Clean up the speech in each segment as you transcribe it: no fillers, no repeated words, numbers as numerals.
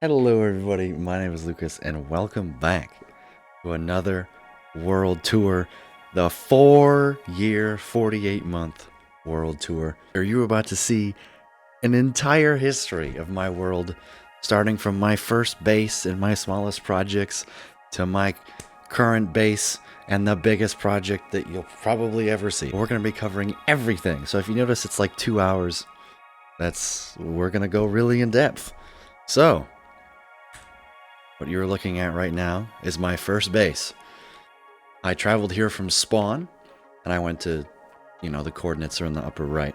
Hello everybody, my name is Lucas and welcome back to another world tour, the 4-year, 48-month world tour. Are you about to see an entire history of my world, starting from my first base and my smallest projects to my current base and the biggest project that you'll probably ever see. We're going to be covering everything, so if you notice it's like 2 hours, we're going to go really in depth. So, what you're looking at right now is my first base. I traveled here from spawn, and I went to, the coordinates are in the upper right.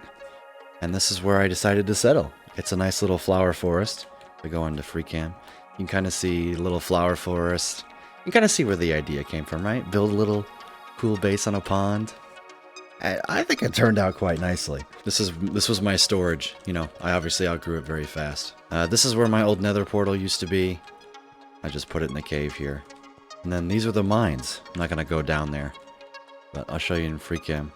And this is where I decided to settle. It's a nice little flower forest. We go into free cam. You can kind of see little flower forest. You can kind of see where the idea came from, right? Build a little cool base on a pond. I think it turned out quite nicely. This was my storage. I obviously outgrew it very fast. This is where my old nether portal used to be. I just put it in the cave here. And then these are the mines. I'm not going to go down there, but I'll show you in free cam.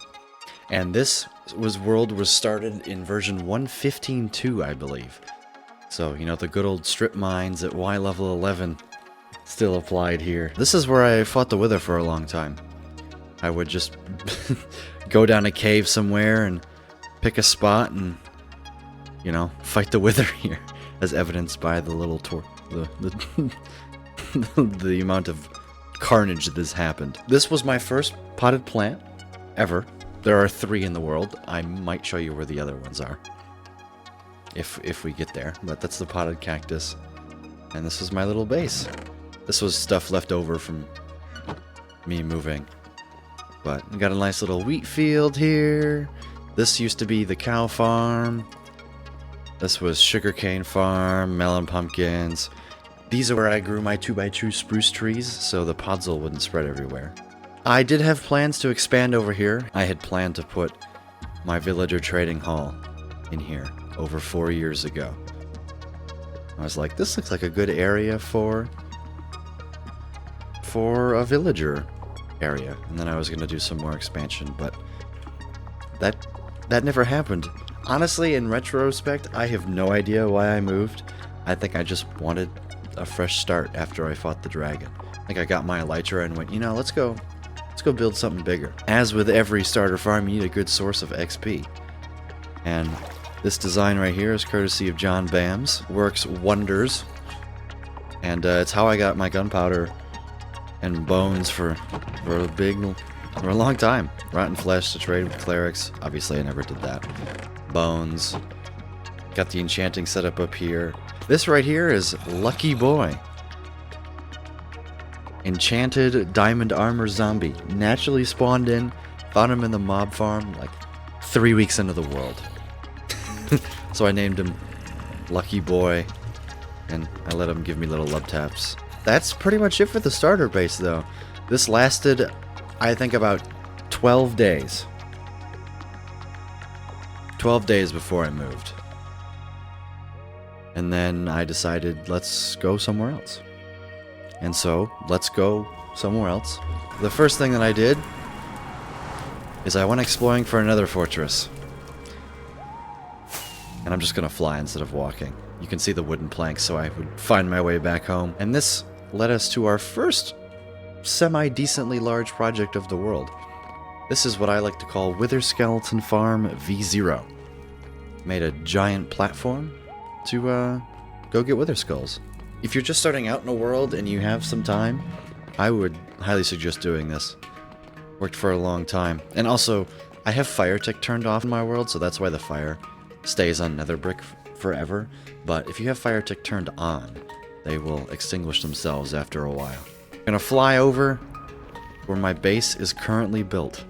And this world was started in version 1.15.2, I believe. So, the good old strip mines at Y level 11 still applied here. This is where I fought the Wither for a long time. I would just go down a cave somewhere and pick a spot and, fight the Wither here, as evidenced by the little the amount of carnage that has happened. This was my first potted plant ever. There are 3 in the world. I might show you where the other ones are if we get there, but that's the potted cactus. And this is my little base. This was stuff left over from me moving. But we got a nice little wheat field here. This used to be the cow farm. This was sugarcane farm, melon pumpkins. These are where I grew my 2x2 spruce trees, so the podzol wouldn't spread everywhere. I did have plans to expand over here. I had planned to put my villager trading hall in here over 4 years ago. I was like, this looks like a good area for a villager area. And then I was going to do some more expansion, but that never happened. Honestly, in retrospect, I have no idea why I moved. I think I just wanted a fresh start after I fought the dragon. I think I got my elytra and went, let's go build something bigger. As with every starter farm, you need a good source of XP. And this design right here is courtesy of John Bams. Works wonders. And it's how I got my gunpowder and bones for a long time. Rotten flesh to trade with clerics. Obviously, I never did that. Bones. Got the enchanting setup up here. This right here is Lucky Boy. Enchanted diamond armor zombie. Naturally spawned in. Found him in the mob farm like 3 weeks into the world. So I named him Lucky Boy. And I let him give me little love taps. That's pretty much it for the starter base though. This lasted, I think, about 12 days. 12 days before I moved. And then I decided, let's go somewhere else. And so, let's go somewhere else. The first thing that I did is I went exploring for another fortress. And I'm just going to fly instead of walking. You can see the wooden planks, so I would find my way back home. And this led us to our first semi-decently large project of the world. This is what I like to call Wither Skeleton Farm V0. Made a giant platform to go get wither skulls. If you're just starting out in a world and you have some time, I would highly suggest doing this. Worked for a long time. And also, I have fire tick turned off in my world, so that's why the fire stays on nether brick forever. But if you have fire tick turned on, they will extinguish themselves after a while. I'm gonna fly over where my base is currently built.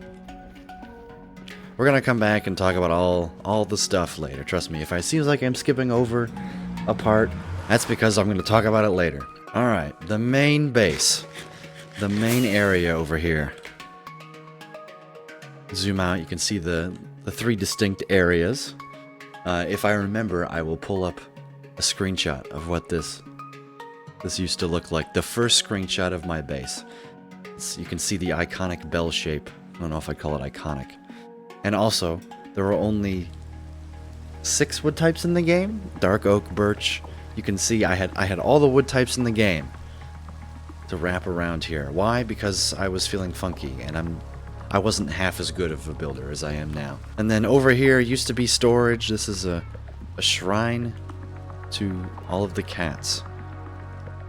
We're gonna come back and talk about all the stuff later. Trust me, if it seems like I'm skipping over a part, that's because I'm gonna talk about it later. Alright, the main base. The main area over here. Zoom out, you can see the 3 distinct areas. If I remember, I will pull up a screenshot of what this used to look like. The first screenshot of my base. You can see the iconic bell shape. I don't know if I'd call it iconic. And also, there were only 6 wood types in the game. Dark oak, birch, you can see I had all the wood types in the game to wrap around here. Why? Because I was feeling funky, and I wasn't half as good of a builder as I am now. And then over here used to be storage. This is a shrine to all of the cats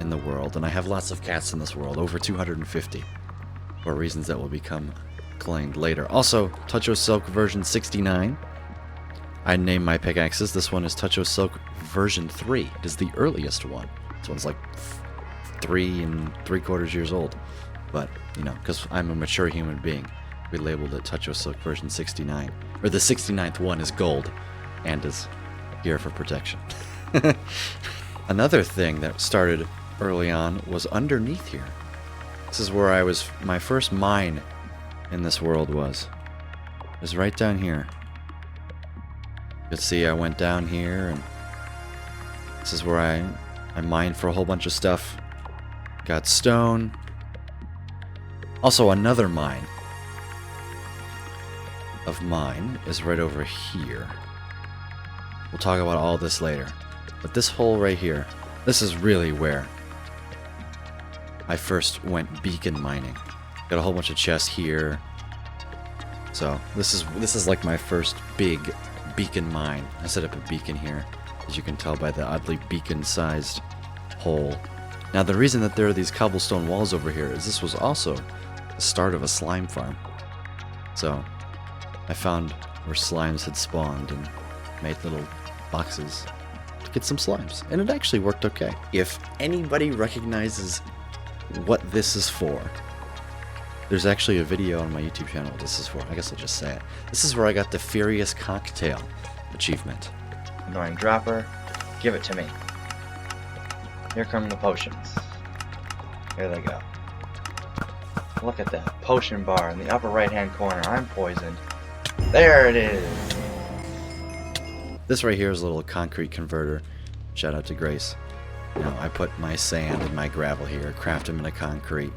in the world, and I have lots of cats in this world, over 250, for reasons that will become claimed later. Also, Touch O Silk version 69. I named my pickaxes. This one is Touch O Silk version 3. It is the earliest one. This one's like 3 3/4 years old. But, you know, because I'm a mature human being, we labeled it Touch O Silk version 69. Or the 69th one is gold and is here for protection. Another thing that started early on was underneath here. This is where my first mine in this world was. It was right down here. You can see I went down here, and this is where I mined for a whole bunch of stuff. Got stone. Also, another mine of mine is right over here. We'll talk about all this later. But this hole right here, this is really where I first went beacon mining. Got a whole bunch of chests here. So this is like my first big beacon mine. I set up a beacon here, as you can tell by the oddly beacon-sized hole. Now the reason that there are these cobblestone walls over here is this was also the start of a slime farm. So I found where slimes had spawned and made little boxes to get some slimes, and it actually worked okay. If anybody recognizes what this is for, there's actually a video on my YouTube channel what this is for. I guess I'll just say it. This is where I got the Furious Cocktail achievement. Annoying dropper, give it to me. Here come the potions. Here they go. Look at that potion bar in the upper right hand corner. I'm poisoned. There it is. This right here is a little concrete converter. Shout out to Grace. Now I put my sand and my gravel here, craft them into concrete,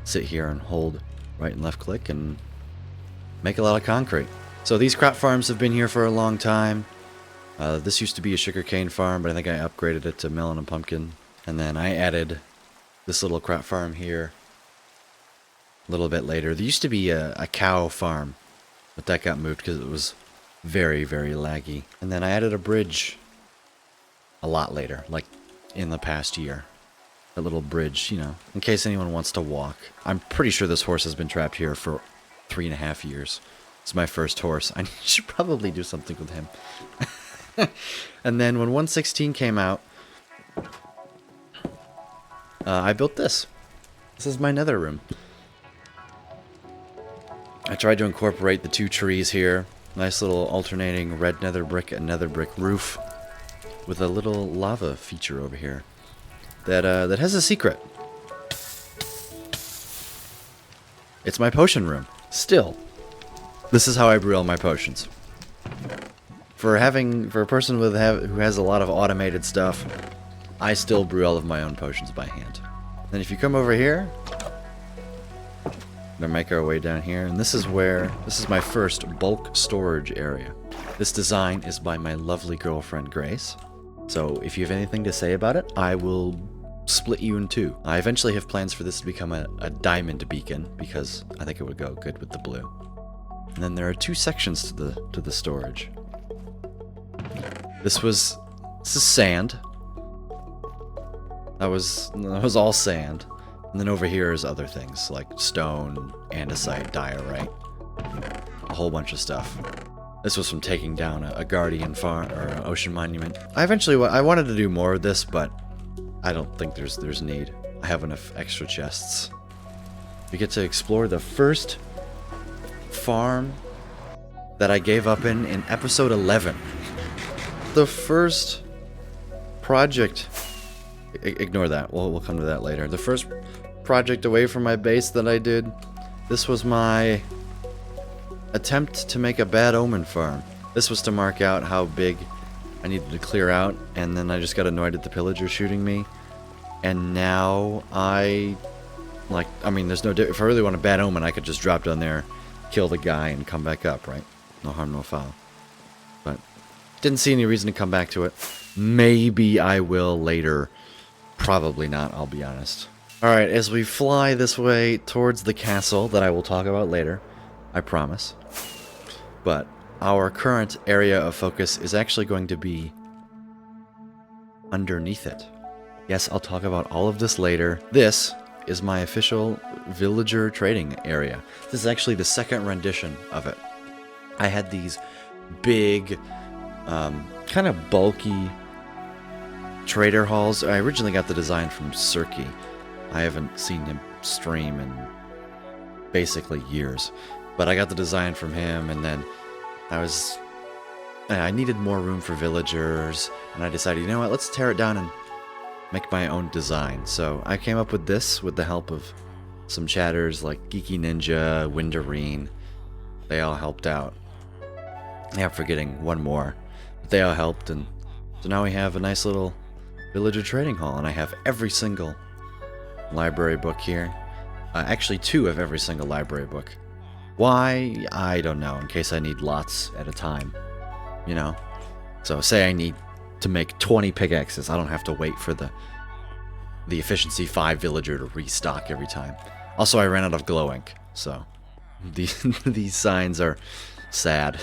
sit here and hold right and left click and make a lot of concrete. So these crop farms have been here for a long time. This used to be a sugarcane farm, but I think I upgraded it to melon and pumpkin. And then I added this little crop farm here a little bit later. There used to be a cow farm, but that got moved because it was very, very laggy. And then I added a bridge a lot later, like in the past year. A little bridge, you know, in case anyone wants to walk. I'm pretty sure this horse has been trapped here for 3.5 years. It's my first horse. I should probably do something with him. And then when 1.16 came out, I built this. This is my nether room. I tried to incorporate the 2 trees here. Nice little alternating red nether brick and nether brick roof with a little lava feature over here that has a secret. It's my potion room. Still, this is how I brew all my potions. For a person who has a lot of automated stuff, I still brew all of my own potions by hand. Then if you come over here, we're gonna make our way down here, and this is my first bulk storage area. This design is by my lovely girlfriend Grace. So if you have anything to say about it, I will split you in 2. I eventually have plans for this to become a diamond beacon, because I think it would go good with the blue. And then there are 2 sections to the storage. This is sand. That was all sand. And then over here is other things like stone, andesite, diorite, a whole bunch of stuff. This was from taking down a guardian farm or an ocean monument. I wanted to do more of this, but I don't think there's need. I have enough extra chests. We get to explore the first farm that I gave up in episode 11. The first project. Ignore that. We'll come to that later. The first project away from my base that I did. This was my attempt to make a bad Omen Farm. This was to mark out how big I needed to clear out, and then I just got annoyed at the pillagers shooting me. And now there's no if I really want a bad omen, I could just drop down there, kill the guy, and come back up, right? No harm, no foul. But didn't see any reason to come back to it. Maybe I will later. Probably not, I'll be honest. Alright, as we fly this way towards the castle that I will talk about later, I promise. But our current area of focus is actually going to be underneath it. Yes, I'll talk about all of this later. This is my official villager trading area. This is actually the second rendition of it. I had these big, kind of bulky trader halls. I originally got the design from Cirky. I haven't seen him stream in basically years. But I got the design from him, and then I needed more room for villagers, and I decided, you know what, let's tear it down and make my own design. So I came up with this with the help of some chatters like Geeky Ninja, Windarine. They all helped out. Yeah, I'm forgetting one more. But they all helped, and so now we have a nice little villager trading hall, and I have every single library book here. Actually, 2 of every single library book. Why? I don't know, in case I need lots at a time. You know? So say I need to make 20 pickaxes, I don't have to wait for the efficiency 5 villager to restock every time. Also, I ran out of glow ink, so these signs are sad,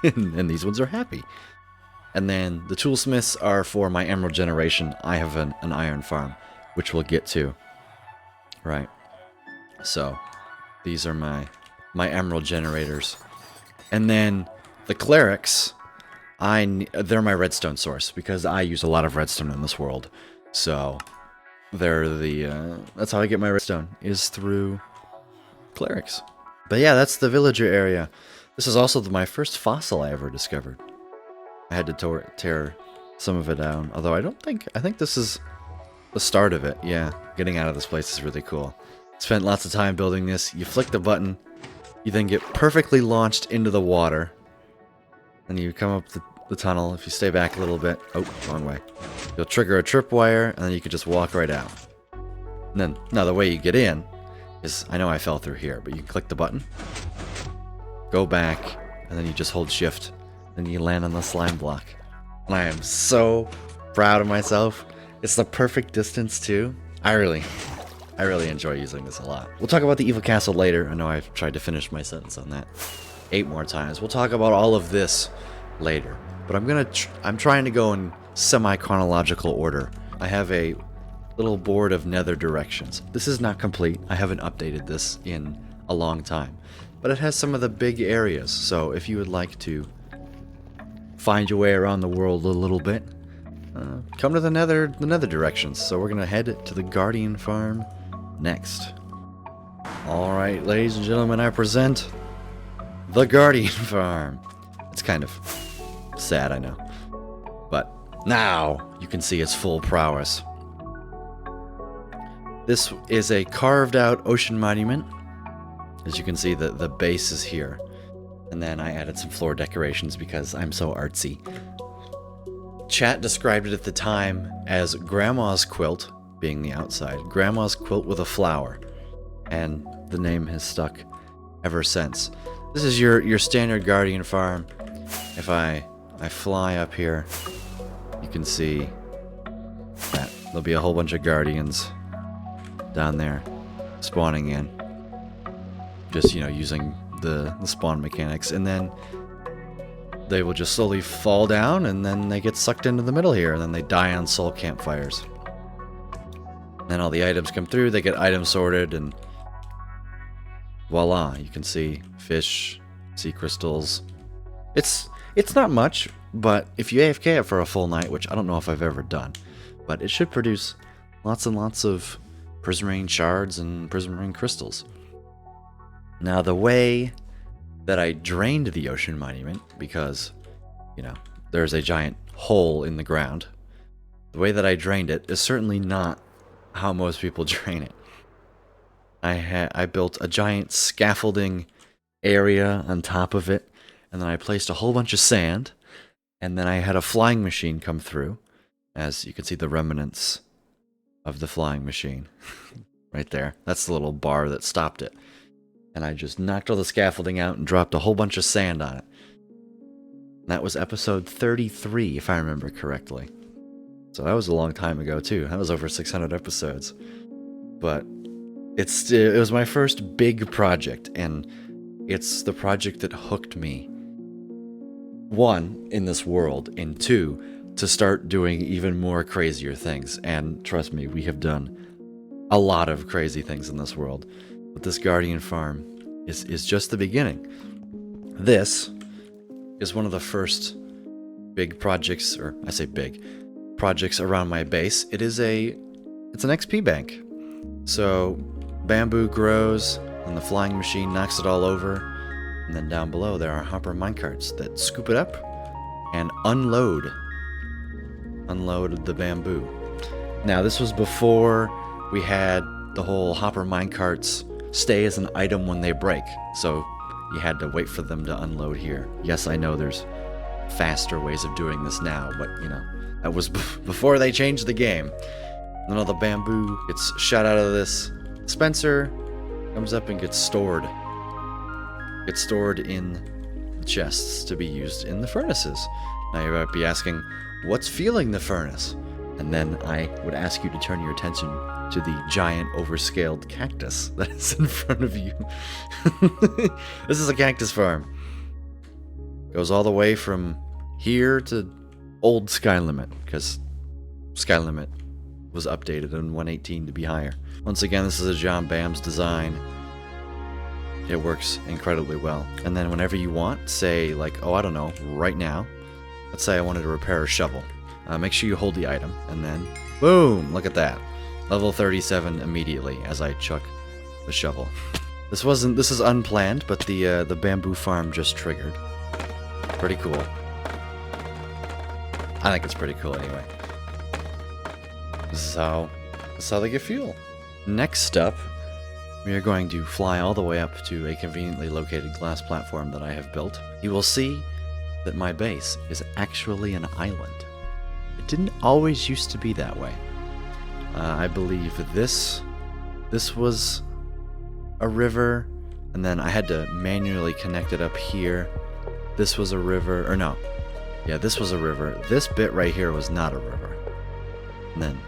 and these ones are happy. And then the toolsmiths are for my emerald generation. I have an iron farm, which we'll get to. Right. So these are my emerald generators. And then the clerics, they're my redstone source, because I use a lot of redstone in this world. So they're that's how I get my redstone, is through clerics. But yeah, that's the villager area. This is also my first fossil I ever discovered. I had to tear some of it down, although I think this is the start of it. Yeah, getting out of this place is really cool. Spent lots of time building this. You flick the button, you then get perfectly launched into the water, and you come up the tunnel. If you stay back a little bit, oh, wrong way, you'll trigger a tripwire, and then you can just walk right out. And then, now the way you get in is, I know I fell through here, but you can click the button, go back, and then you just hold shift, then you land on the slime block. And I am so proud of myself. It's the perfect distance too. I really enjoy using this a lot. We'll talk about the evil castle later. I know I've tried to finish my sentence on that 8 more times. We'll talk about all of this later. But I'm trying to go in semi-chronological order. I have a little board of Nether Directions. This is not complete. I haven't updated this in a long time. But it has some of the big areas. So if you would like to find your way around the world a little bit, come to the Nether Directions. So we're gonna head to the Guardian Farm next. Alright, ladies and gentlemen, I present the Guardian Farm. It's kind of sad, I know. But now you can see its full prowess. This is a carved out ocean monument. As you can see, the base is here. And then I added some floor decorations because I'm so artsy. Chat described it at the time as Grandma's quilt, being the outside. Grandma's quilt with a flower. And the name has stuck ever since. This is your standard Guardian Farm. If I fly up here, you can see that there'll be a whole bunch of Guardians down there spawning in. Just, using the spawn mechanics. And then they will just slowly fall down, and then they get sucked into the middle here, and then they die on soul campfires. Then all the items come through, they get item sorted, and voila, you can see fish, sea crystals. It's not much, but if you AFK it for a full night, which I don't know if I've ever done, but it should produce lots and lots of prismarine shards and prismarine crystals. Now, the way that I drained the ocean monument, because, there's a giant hole in the ground, the way that I drained it is certainly not how most people drain it. I built a giant scaffolding area on top of it, and then I placed a whole bunch of sand, and then I had a flying machine come through, as you can see the remnants of the flying machine right there. That's the little bar that stopped it. And I just knocked all the scaffolding out and dropped a whole bunch of sand on it. That was episode 33, if I remember correctly. So that was a long time ago too. That was over 600 episodes. But it was my first big project, and it's the project that hooked me. One, in this world, and two, to start doing even more crazier things. And trust me, we have done a lot of crazy things in this world. But this Guardian Farm is just the beginning. This is one of the first big projects, or I say big, projects around my base. It's an XP bank. So bamboo grows, and the flying machine knocks it all over. And then down below there are hopper minecarts that scoop it up and unload the bamboo. Now this was before we had the whole hopper minecarts stay as an item when they break. So you had to wait for them to unload here. Yes, I know there's faster ways of doing this now, but you know, that was before they changed the game. Then all the bamboo gets shot out of this dispenser, comes up and gets stored. Gets stored in the chests to be used in the furnaces. Now you might be asking, what's fueling the furnace? And then I would ask you to turn your attention to the giant overscaled cactus that is in front of you. This is a cactus farm. Goes all the way from here to old Sky Limit, because Sky Limit was updated in 1.18 to be higher. Once again, this is a John Bam's design. It works incredibly well. And then whenever you want, say like, oh, I don't know, right now, let's say I wanted to repair a shovel. Make sure you hold the item, and then boom, look at that. Level 37 immediately as I chuck the shovel. This is unplanned, but the bamboo farm just triggered. Pretty cool. I think it's pretty cool anyway. This is how they get fuel. Next up, we are going to fly all the way up to a conveniently located glass platform that I have built. You will see that my base is actually an island. It didn't always used to be that way. I believe this was a river, and then I had to manually connect it up here. This was a river, or no. Yeah, this was a river. This bit right here was not a river. And then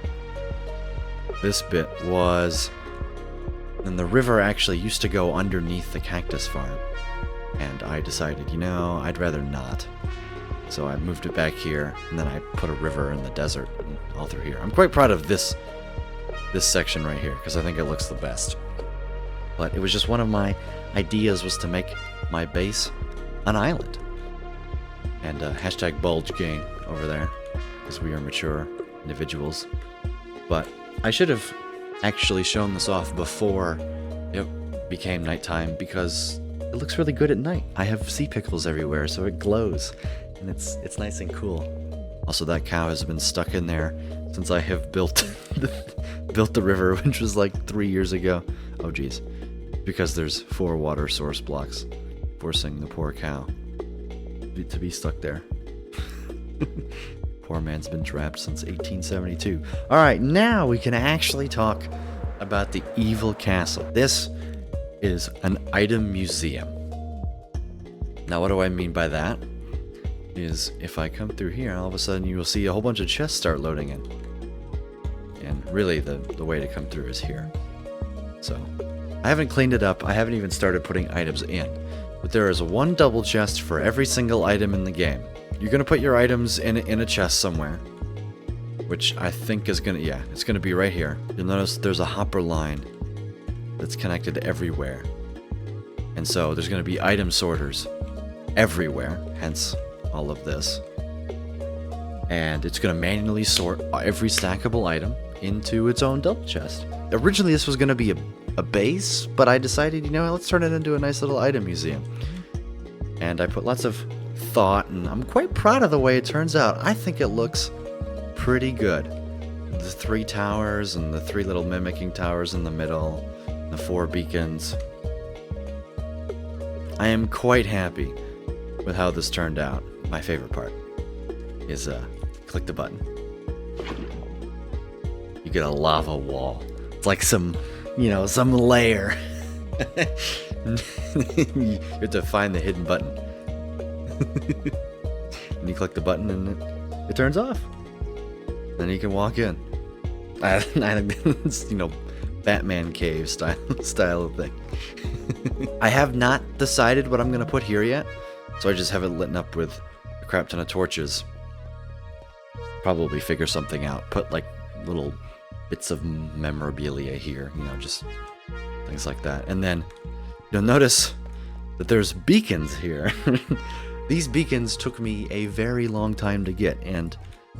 this bit was... And the river actually used to go underneath the Cactus Farm. And I decided, you know, I'd rather not. So I moved it back here, and then I put a river in the desert and all through here. I'm quite proud of this section right here, because I think it looks the best. But it was just one of my ideas, was to make my base an island. And hashtag bulge gain over there, because we are mature individuals. But I should have actually shown this off before it became nighttime, because it looks really good at night. I have sea pickles everywhere, so it glows, and it's nice and cool. Also, that cow has been stuck in there since I have built the river, which was like 3 years ago. Oh geez, because there's 4 water source blocks forcing the poor cow to be stuck there. Poor man's been trapped since 1872. Alright, now we can actually talk about the evil castle. This is an item museum. Now what do I mean by that? Is if I come through here, all of a sudden you will see a whole bunch of chests start loading in. And really the way to come through is here. So, I haven't cleaned it up, I haven't even started putting items in. But there is one double chest for every single item in the game. You're gonna put your items in a chest somewhere, which I think is gonna, yeah, it's gonna be right here. You'll notice there's a hopper line that's connected everywhere. And so there's gonna be item sorters everywhere, hence all of this. And it's gonna manually sort every stackable item into its own double chest. Originally this was gonna be a base, but I decided, you know, let's turn it into a nice little item museum. And I put lots of thought, and I'm quite proud of the way it turns out. I think it looks pretty good. The 3 towers and the 3 little mimicking towers in the middle, the 4 beacons. I am quite happy with how this turned out. My favorite part is click the button. You get a lava wall. It's like some, you know, some layer. You have to find the hidden button. And you click the button and it turns off. Then you can walk in. I think it's, you know, Batman cave style of thing. I have not decided what I'm gonna put here yet, so I just have it lit up with a crap ton of torches. Probably figure something out. Put like little bits of memorabilia here, you know, just things like that. And then you'll notice that there's beacons here. These beacons took me a very long time to get, and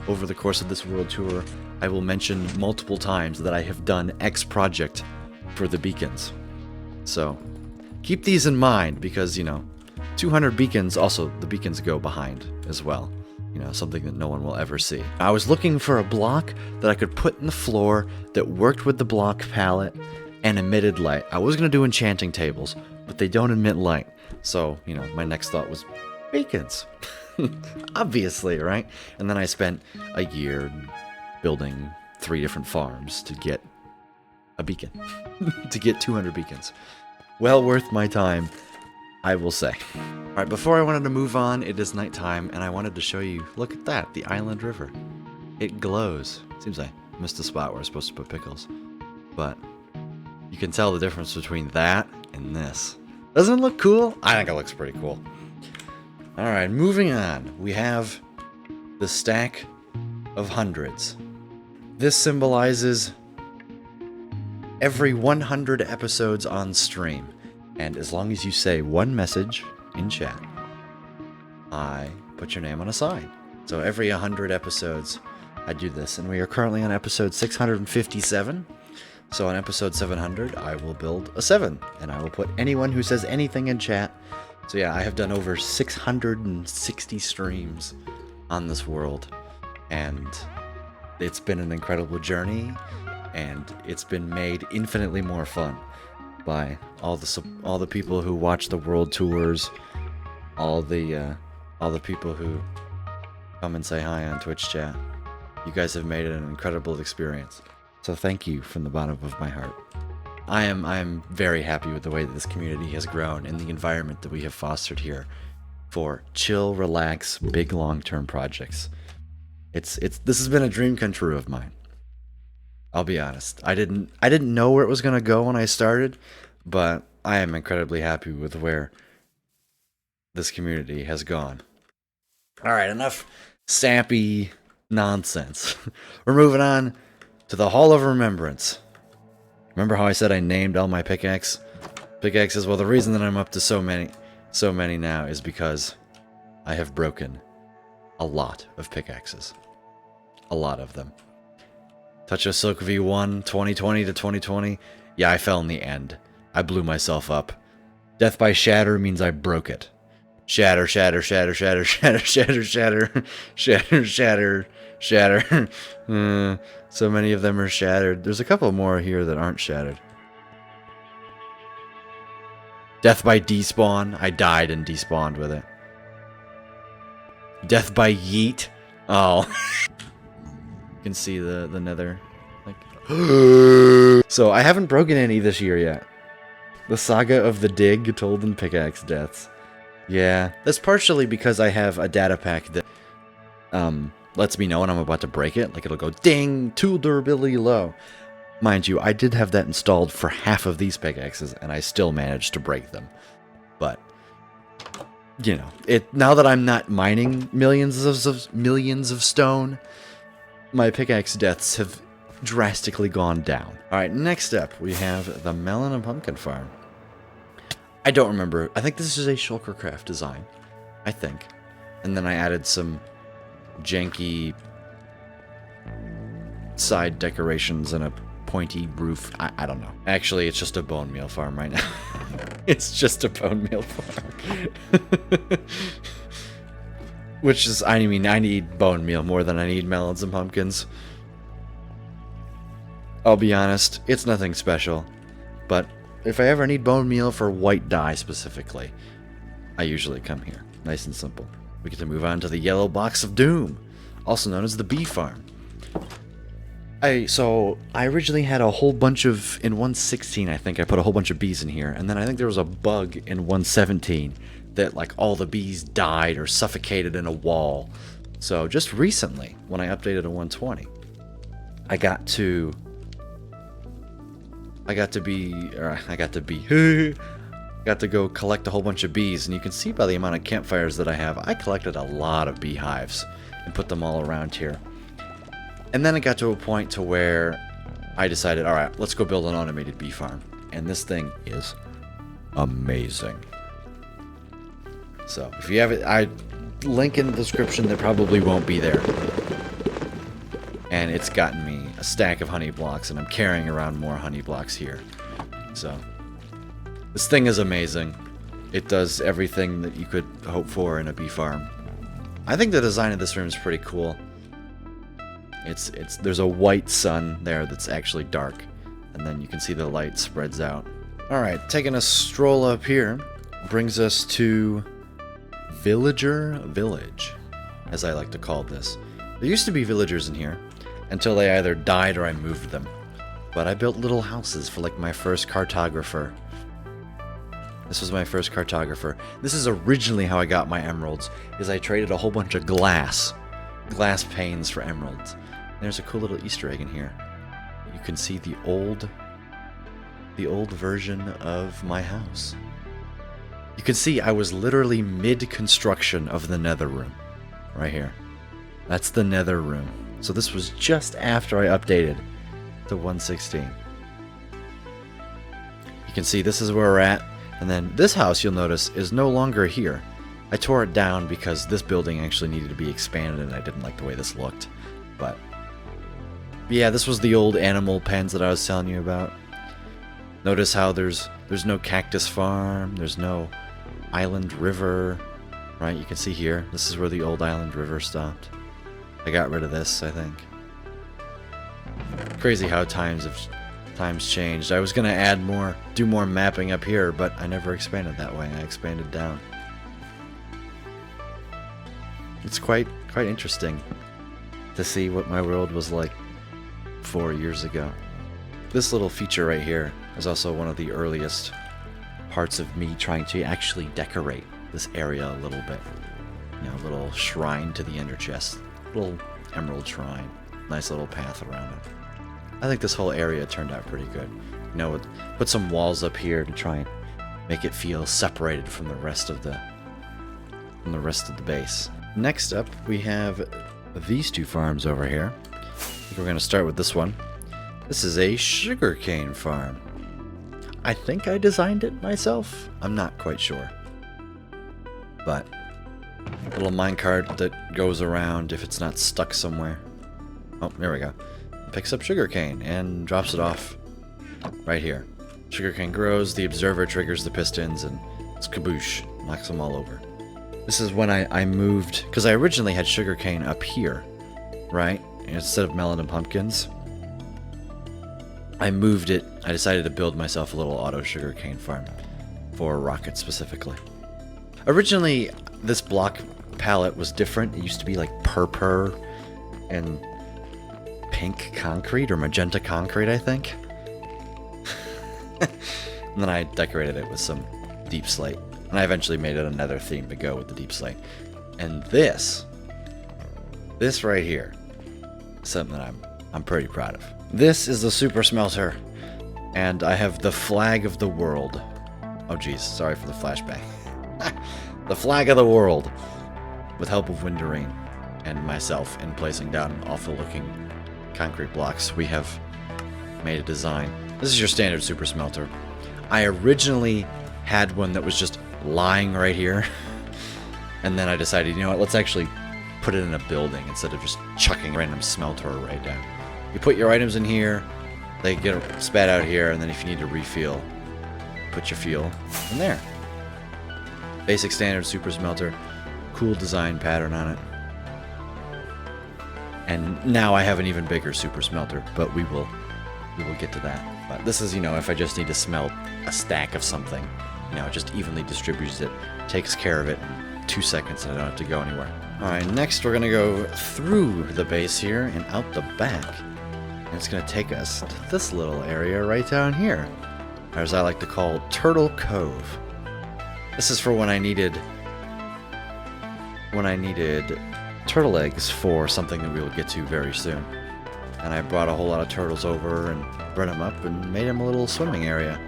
over the course of this world tour, I will mention multiple times that I have done X project for the beacons. So keep these in mind, because, you know, 200 beacons, also the beacons go behind as well. You know, something that no one will ever see. I was looking for a block that I could put in the floor that worked with the block palette and emitted light. I was going to do enchanting tables, but they don't emit light. So, you know, my next thought was beacons. Obviously, right? And then I spent a year building 3 different farms to get a beacon. To get 200 beacons. Well worth my time, I will say. Alright, before I wanted to move on, it is nighttime, and I wanted to show you, look at that, the island river. It glows. Seems I missed a spot where I was supposed to put pickles. But you can tell the difference between that and this. Doesn't it look cool? I think it looks pretty cool. Alright, moving on. We have the stack of hundreds. This symbolizes every 100 episodes on stream. And as long as you say one message in chat, I put your name on a sign. So every 100 episodes, I do this. And we are currently on episode 657. So on episode 700, I will build a 7. And I will put anyone who says anything in chat. So yeah, I have done over 660 streams on this world. And it's been an incredible journey. And it's been made infinitely more fun by all the people who watch the world tours, all the people who come and say hi on Twitch chat. You guys have made it an incredible experience. So thank you from the bottom of my heart. I am very happy with the way that this community has grown and the environment that we have fostered here for chill, relax, big long-term projects. This has been a dream come true of mine. I'll be honest. I didn't know where it was going to go when I started, but I am incredibly happy with where this community has gone. All right, enough sappy nonsense. We're moving on to the Hall of Remembrance. Remember how I said I named all my pickaxes? Well, the reason that I'm up to so many now is because I have broken a lot of pickaxes. A lot of them. Touch of Silk V1, 2020 to 2020. Yeah, I fell in the end. I blew myself up. Death by shatter means I broke it. Shatter, shatter, shatter, shatter, shatter, shatter, shatter, shatter, shatter, shatter. So many of them are shattered. There's a couple more here that aren't shattered. Death by despawn. I died and despawned with it. Death by yeet. Oh. You can see the nether. Like, so I haven't broken any this year yet. The saga of the dig told in pickaxe deaths. Yeah, that's partially because I have a data pack that lets me know when I'm about to break it. Like, it'll go ding, tool durability low. Mind you, I did have that installed for half of these pickaxes, and I still managed to break them. But you know, now that I'm not mining millions of stone, my pickaxe deaths have drastically gone down. Alright, next up, we have the Melon and Pumpkin Farm. I don't remember. I think this is a Shulkercraft design. I think. And then I added some janky side decorations and a pointy roof. I don't know. Actually, it's just a bone meal farm right now. It's just a bone meal farm. Which is, I mean, I need bone meal more than I need melons and pumpkins. I'll be honest, it's nothing special. But if I ever need bone meal for white dye specifically, I usually come here. Nice and simple. We get to move on to the Yellow Box of Doom, also known as the Bee Farm. So I originally had a whole bunch of, in 1.16 I think, I put a whole bunch of bees in here, and then I think there was a bug in 1.17 that like all the bees died or suffocated in a wall. So just recently, when I updated to 1.20, I got to go collect a whole bunch of bees, and you can see by the amount of campfires that I have, I collected a lot of beehives and put them all around here. And then it got to a point to where I decided, alright, let's go build an automated bee farm. And this thing is amazing. So, if you have it, I link in the description that probably won't be there. And it's gotten me a stack of honey blocks, and I'm carrying around more honey blocks here. So, this thing is amazing. It does everything that you could hope for in a bee farm. I think the design of this room is pretty cool. There's a white sun there that's actually dark, and then you can see the light spreads out. Alright, taking a stroll up here brings us to Villager Village, as I like to call this. There used to be villagers in here, until they either died or I moved them. But I built little houses for like my first cartographer. This was my first cartographer. This is originally how I got my emeralds, is I traded a whole bunch of glass panes for emeralds. There's a cool little Easter egg in here. You can see the old version of my house. You can see I was literally mid-construction of the nether room. Right here. That's the nether room. So this was just after I updated to 1.16. You can see this is where we're at. And then this house, you'll notice, is no longer here. I tore it down because this building actually needed to be expanded and I didn't like the way this looked. But yeah, this was the old animal pens that I was telling you about. Notice how there's no Cactus Farm, there's no Island River, right? You can see here, this is where the old Island River stopped. I got rid of this, I think. Crazy how times changed. I was gonna do more mapping up here, but I never expanded that way. I expanded down. It's quite interesting to see what my world was like 4 years ago. This little feature right here is also one of the earliest parts of me trying to actually decorate this area a little bit. You know, a little shrine to the ender chest. Little emerald shrine. Nice little path around it. I think this whole area turned out pretty good. You know, put some walls up here to try and make it feel separated from the rest of the base. Next up, we have these two farms over here. I think we're going to start with this one. This is a sugarcane farm. I think I designed it myself. I'm not quite sure. But a little minecart that goes around if it's not stuck somewhere. Oh, there we go. Picks up sugarcane and drops it off right here. Sugarcane grows, the observer triggers the pistons, and it's kaboosh. Knocks them all over. This is when I moved, because I originally had sugarcane up here, right? Instead of melon and pumpkins. I moved it. I decided to build myself a little auto sugarcane farm for rockets specifically. Originally, this block palette was different. It used to be like purple and pink concrete or magenta concrete, I think. And then I decorated it with some deep slate. And I eventually made it another theme to go with the deep slate. And this right here, is something that I'm pretty proud of. This is the Super Smelter, and I have the flag of the world. Oh geez, sorry for the flashback. The flag of the world, with help of Rouindaria and myself in placing down awful-looking concrete blocks. We have made a design. This is your standard Super Smelter. I originally had one that was just lying right here, and then I decided, you know what, let's actually put it in a building instead of just chucking a random smelter right down. You put your items in here, they get spat out here, and then if you need to refuel, put your fuel in there. Basic standard Super Smelter, cool design pattern on it. And now I have an even bigger Super Smelter, but we will get to that. But this is, you know, if I just need to smelt a stack of something, you know, it just evenly distributes it, takes care of it in 2 seconds, and I don't have to go anywhere. Alright, next we're going to go through the base here and out the back. And it's going to take us to this little area right down here, or as I like to call Turtle Cove. This is for when I needed turtle eggs for something that we will get to very soon. And I brought a whole lot of turtles over and bred them up and made them a little swimming area.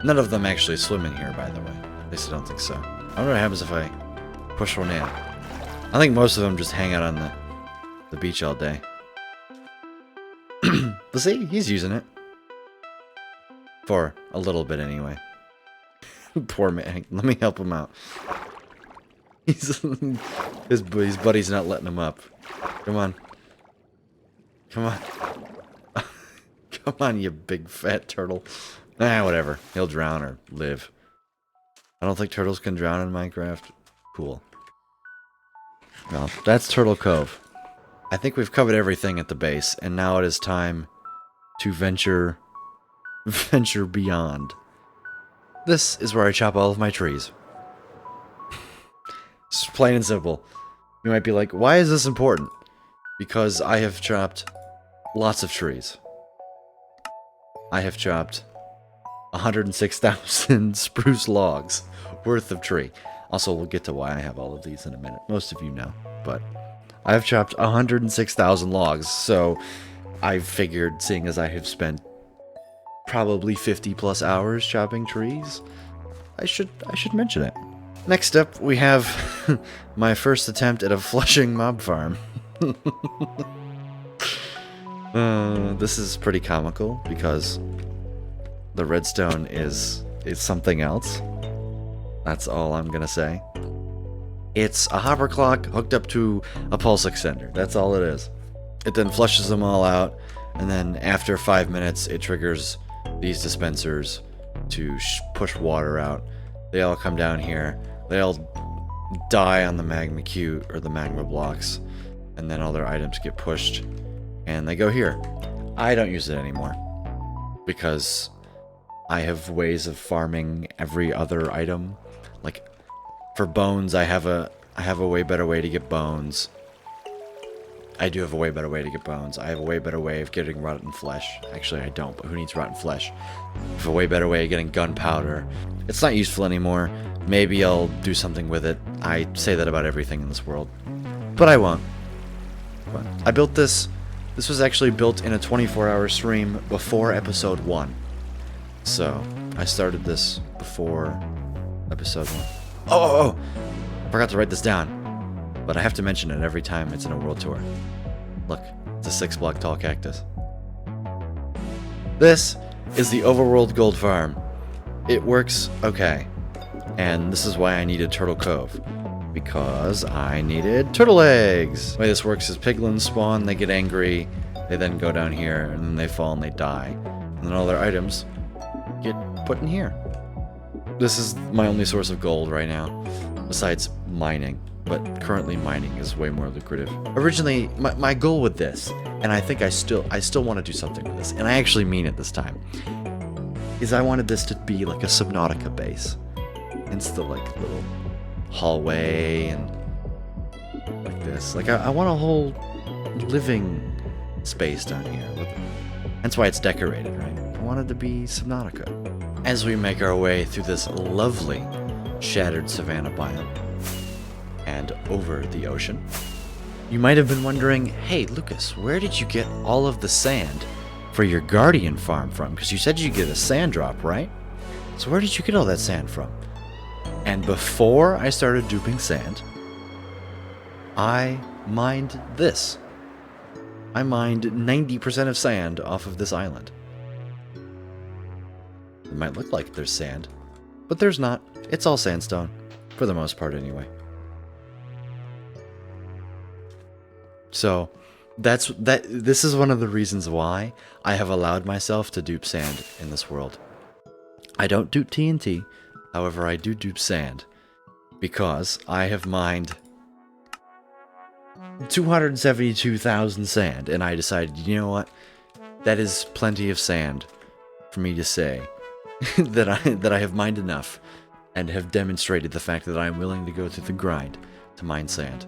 None of them actually swim in here, by the way. At least I don't think so. I wonder what happens if I push one in. I think most of them just hang out on the beach all day. But see, he's using it. For a little bit anyway. Poor man. Let me help him out. His buddy's not letting him up. Come on. Come on. Come on, you big fat turtle. Nah, whatever. He'll drown or live. I don't think turtles can drown in Minecraft. Cool. Well, that's Turtle Cove. I think we've covered everything at the base, and now it is time to venture beyond. This is where I chop all of my trees. It's plain and simple. You might be like, why is this important? Because I have chopped lots of trees. I have chopped 106,000 spruce logs worth of tree. Also, we'll get to why I have all of these in a minute. Most of you know, but I have chopped 106,000 logs, so I figured, seeing as I have spent probably 50 plus hours chopping trees, I should mention it. Next up, we have my first attempt at a flushing mob farm. This is pretty comical because the redstone is something else. That's all I'm gonna say. It's a hopper clock hooked up to a pulse extender. That's all it is. It then flushes them all out, and then after 5 minutes, it triggers these dispensers to push water out. They all come down here. They all die on the magma cube or the magma blocks, and then all their items get pushed, and they go here. I don't use it anymore because I have ways of farming every other item. Like for bones, I have a way better way to get bones. I do have a way better way to get bones. I have a way better way of getting rotten flesh. Actually, I don't, but who needs rotten flesh? I have a way better way of getting gunpowder. It's not useful anymore. Maybe I'll do something with it. I say that about everything in this world. But I won't. But I built this. This was actually built in a 24-hour stream before episode 1. So, I started this before episode 1. Oh! I forgot to write this down. But I have to mention it every time it's in a world tour. Look, it's a 6-block tall cactus. This is the Overworld Gold Farm. It works okay. And this is why I needed Turtle Cove. Because I needed turtle eggs! The way this works is piglins spawn, they get angry, they then go down here, and then they fall and they die. And then all their items get put in here. This is my only source of gold right now, besides mining. But currently mining is way more lucrative. Originally, my goal with this, and I think I still want to do something with this, and I actually mean it this time, is I wanted this to be like a Subnautica base. Instead of like little hallway and like this. Like I want a whole living space down here. That's why it's decorated, right? I want it to be Subnautica. As we make our way through this lovely shattered savanna biome and over the ocean, you might have been wondering, hey Lucas, where did you get all of the sand for your Guardian farm from? Because you said you get a sand drop, right? So where did you get all that sand from? And before I started duping sand, I mined this. I mined 90% of sand off of this island. It might look like there's sand, but there's not. It's all sandstone, for the most part anyway. So, this is one of the reasons why I have allowed myself to dupe sand in this world. I don't dupe TNT. However, I do dupe sand, because I have mined 272,000 sand, and I decided, you know what, that is plenty of sand for me to say that I have mined enough, and have demonstrated the fact that I am willing to go through the grind to mine sand.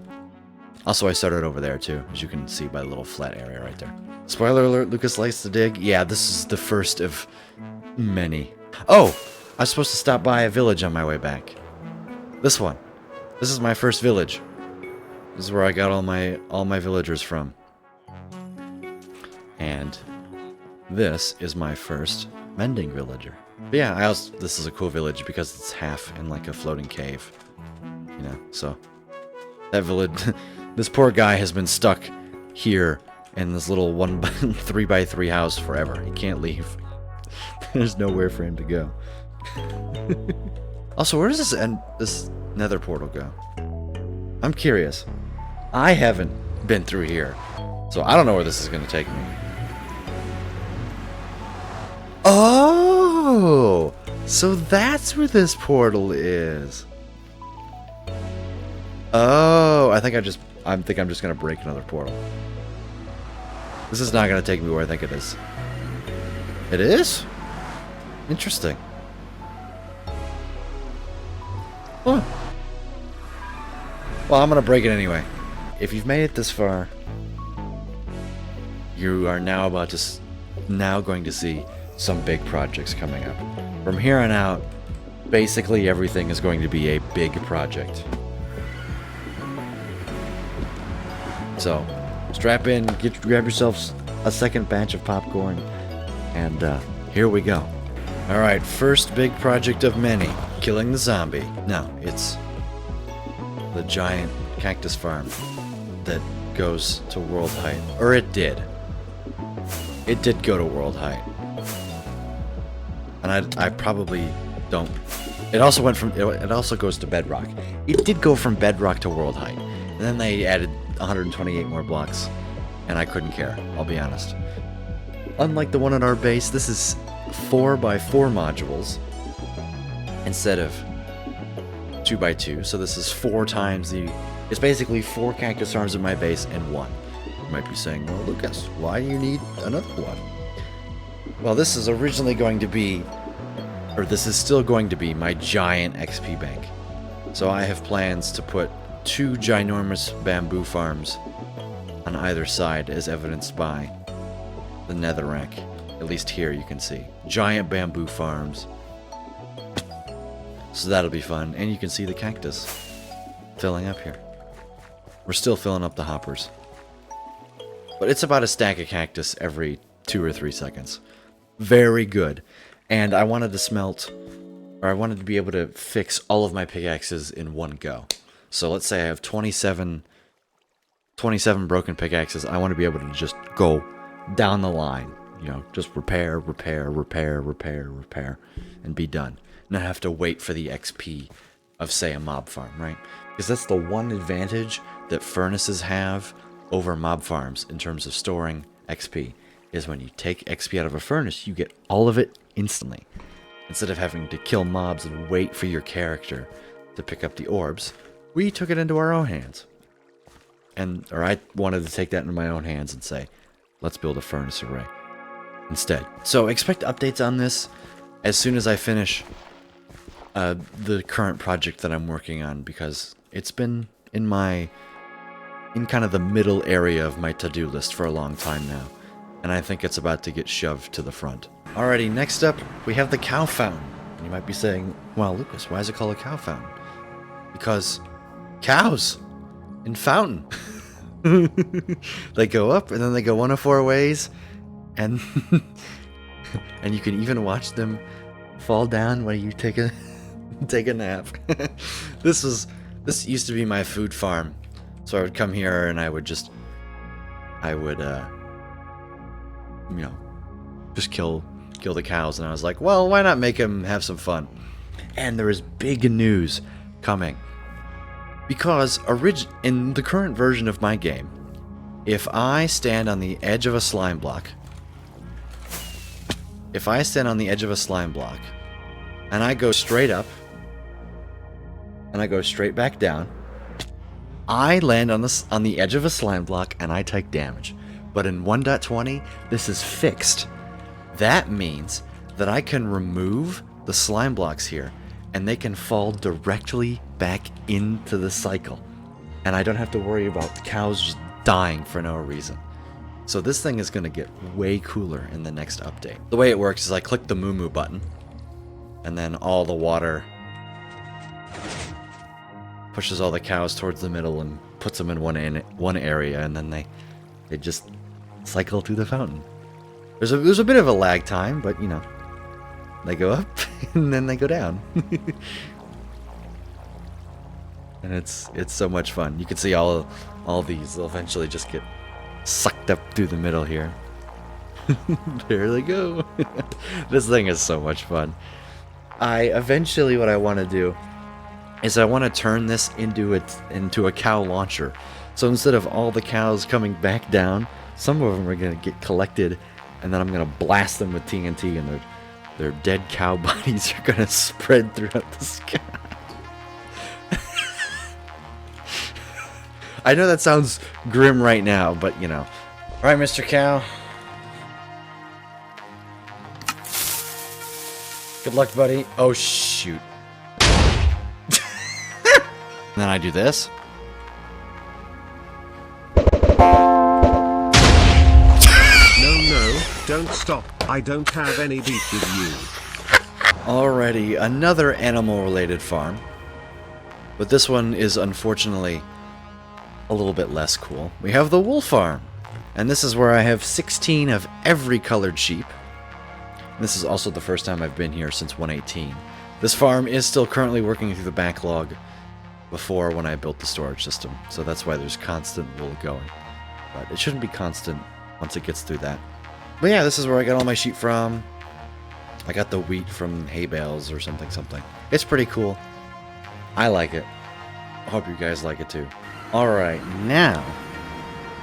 Also, I started over there too, as you can see by the little flat area right there. Spoiler alert, Lucas likes to dig. Yeah, this is the first of many. Oh! I was supposed to stop by a village on my way back. This one. This is my first village. This is where I got all my villagers from. And this is my first mending villager. But yeah, this is a cool village because it's half in like a floating cave. You know, so that village, this poor guy has been stuck here in this little 3x3 house forever. He can't leave. There's nowhere for him to go. Also, where does this nether portal go? I'm curious. I haven't been through here, so I don't know where this is going to take me. Oh, so that's where this portal is. Oh, I think I'm just gonna break another portal. This is not gonna take me where I think it is. It is? Interesting. Huh. Well, I'm gonna break it anyway. If you've made it this far, you are now going to see some big projects coming up. From here on out, basically everything is going to be a big project. So, strap in, grab yourselves a second batch of popcorn, and here we go. Alright, first big project of many. Killing the zombie. No, it's the giant Cactus Farm that goes to world height. Or it did. It did go to world height. And I probably don't... It also goes to bedrock. It did go from bedrock to world height. And then they added 128 more blocks, and I couldn't care, I'll be honest. Unlike the one at our base, this is 4x4 modules instead of 2x2, so this is 4 times the... It's basically 4 cactus farms at my base and 1. You might be saying, well, Lucas, why do you need another one? Well, this is originally going to be, or this is still going to be, my giant XP bank. So I have plans to put 2 ginormous bamboo farms on either side, as evidenced by the netherrack. At least here you can see. Giant bamboo farms. So that'll be fun. And you can see the cactus filling up here. We're still filling up the hoppers. But it's about a stack of cactus every 2 or 3 seconds. Very good. And I wanted to be able to fix all of my pickaxes in one go. So let's say I have 27 broken pickaxes. I want to be able to just go down the line. You know, just repair, and be done. Not have to wait for the XP of, say, a mob farm, right? Because that's the one advantage that furnaces have over mob farms in terms of storing XP, is when you take XP out of a furnace, you get all of it instantly. Instead of having to kill mobs and wait for your character to pick up the orbs, we took it into our own hands. Or I wanted to take that into my own hands and say, let's build a furnace array instead. So expect updates on this as soon as I finish the current project that I'm working on, because it's been in kind of the middle area of my to-do list for a long time now, and I think it's about to get shoved to the front. Alrighty, next up we have the cow fountain. And you might be saying, well, Lucas, why is it called a cow fountain? Because cows in fountain. They go up and then they go 1 of 4 ways, and and you can even watch them fall down while you take a nap. This used to be my food farm, so I would come here and I would just kill the cows, and I was like, well, why not make them have some fun? And there is big news coming, because in the current version of my game, if I stand on the edge of a slime block, and I go straight up, and I go straight back down, I land on the edge of a slime block and I take damage. But in 1.20, this is fixed. That means that I can remove the slime blocks here, and they can fall directly back into the cycle. And I don't have to worry about cows just dying for no reason. So this thing is going to get way cooler in the next update. The way it works is I click the moo button, and then all the water pushes all the cows towards the middle and puts them in one area, and then they just cycle through the fountain. There's a bit of a lag time, but you know, they go up and then they go down. And it's so much fun. You can see all these. They'll eventually just get sucked up through the middle here. There they go. This thing is so much fun. Eventually what I want to do is I want to turn this into a cow launcher. So instead of all the cows coming back down, some of them are going to get collected, and then I'm going to blast them with TNT, and their dead cow bodies are going to spread throughout the sky. I know that sounds grim right now, but you know. Alright, Mr. Cow. Good luck, buddy. Oh, shoot. And then I do this. No, don't stop. I don't have any beef with you. Alrighty, another animal-related farm. But this one is unfortunately a little bit less cool. We have the wool farm. And this is where I have 16 of every colored sheep. This is also the first time I've been here since 1.18. This farm is still currently working through the backlog before when I built the storage system. So that's why there's constant wool going. But it shouldn't be constant once it gets through that. But yeah, this is where I got all my sheep from. I got the wheat from hay bales or something. It's pretty cool. I like it. I hope you guys like it too. Alright, now,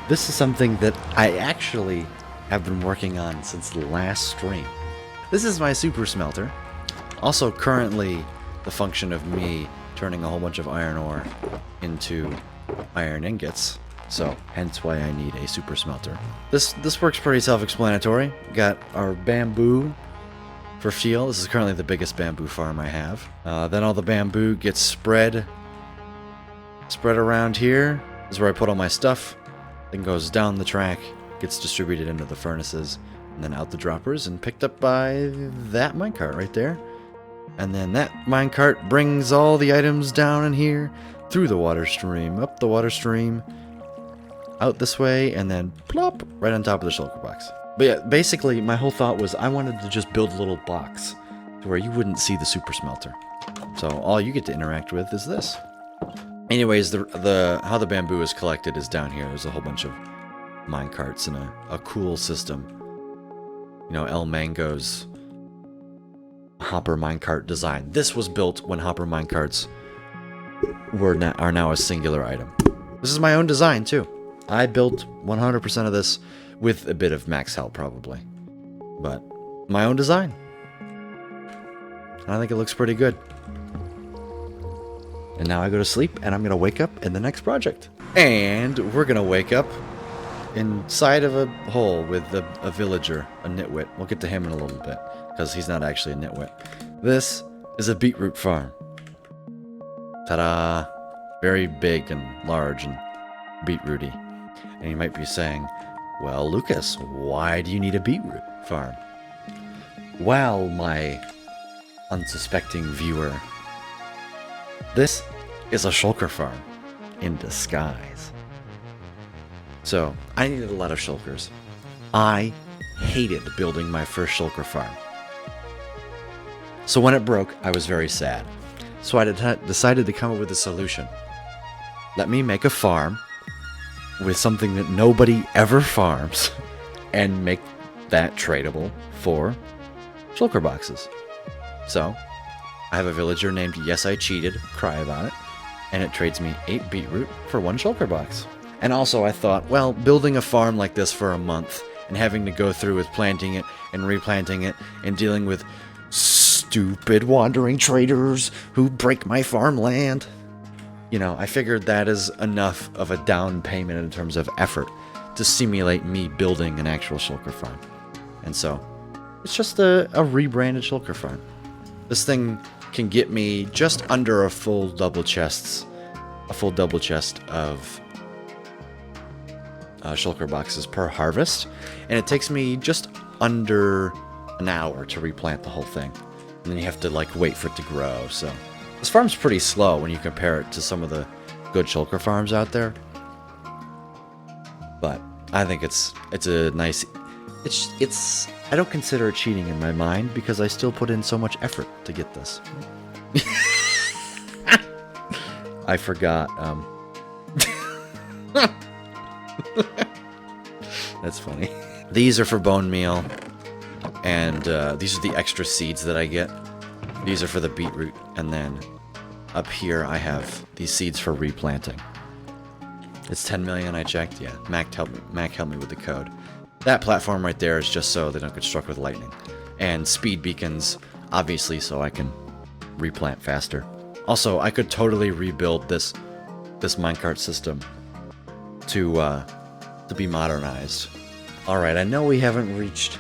this is something that I actually have been working on since the last stream. This is my super smelter. Also currently the function of me turning a whole bunch of iron ore into iron ingots. So, hence why I need a super smelter. This works pretty self-explanatory. Got our bamboo for fuel. This is currently the biggest bamboo farm I have. Then all the bamboo gets spread around here. This is where I put all my stuff. Then goes down the track, gets distributed into the furnaces, and then out the droppers and picked up by that minecart right there. And then that minecart brings all the items down in here, through the water stream, up the water stream, out this way, and then plop, right on top of the shulker box. But yeah, basically my whole thought was I wanted to just build a little box to where you wouldn't see the super smelter. So all you get to interact with is this. Anyways, how the bamboo is collected is down here. There's a whole bunch of minecarts and a cool system. You know, El Mango's hopper minecart design. This was built when hopper minecarts are now a singular item. This is my own design too. I built 100% of this with a bit of max help probably. But my own design. I think it looks pretty good. And now I go to sleep, and I'm going to wake up in the next project. And we're going to wake up inside of a hole with a villager, a nitwit. We'll get to him in a little bit, because he's not actually a nitwit. This is a beetroot farm. Ta-da! Very big and large and beetrooty. And you might be saying, well, Lucas, why do you need a beetroot farm? Well, my unsuspecting viewer, this is a shulker farm in disguise. So, I needed a lot of shulkers. I hated building my first shulker farm. So when it broke, I was very sad. So I decided to come up with a solution. Let me make a farm with something that nobody ever farms and make that tradable for shulker boxes. So, I have a villager named Yes I Cheated, cry about it, and it trades me 8 beetroot for 1 shulker box. And also I thought, well, building a farm like this for a month and having to go through with planting it and replanting it and dealing with stupid wandering traders who break my farmland. You know, I figured that is enough of a down payment in terms of effort to simulate me building an actual shulker farm. And so, it's just a rebranded shulker farm. This thing can get me just under a full double chest of shulker boxes per harvest, and it takes me just under an hour to replant the whole thing. And then you have to like wait for it to grow. So this farm's pretty slow when you compare it to some of the good shulker farms out there. But I think it's a nice It's I don't consider it cheating in my mind because I still put in so much effort to get this. I forgot. That's funny. These are for bone meal, and these are the extra seeds that I get. These are for the beetroot, and then up here I have these seeds for replanting. It's 10 million, I checked. Yeah, Mac helped me with the code. That platform right there is just so they don't get struck with lightning. And speed beacons, obviously, so I can replant faster. Also, I could totally rebuild this minecart system to be modernized. Alright, I know we haven't reached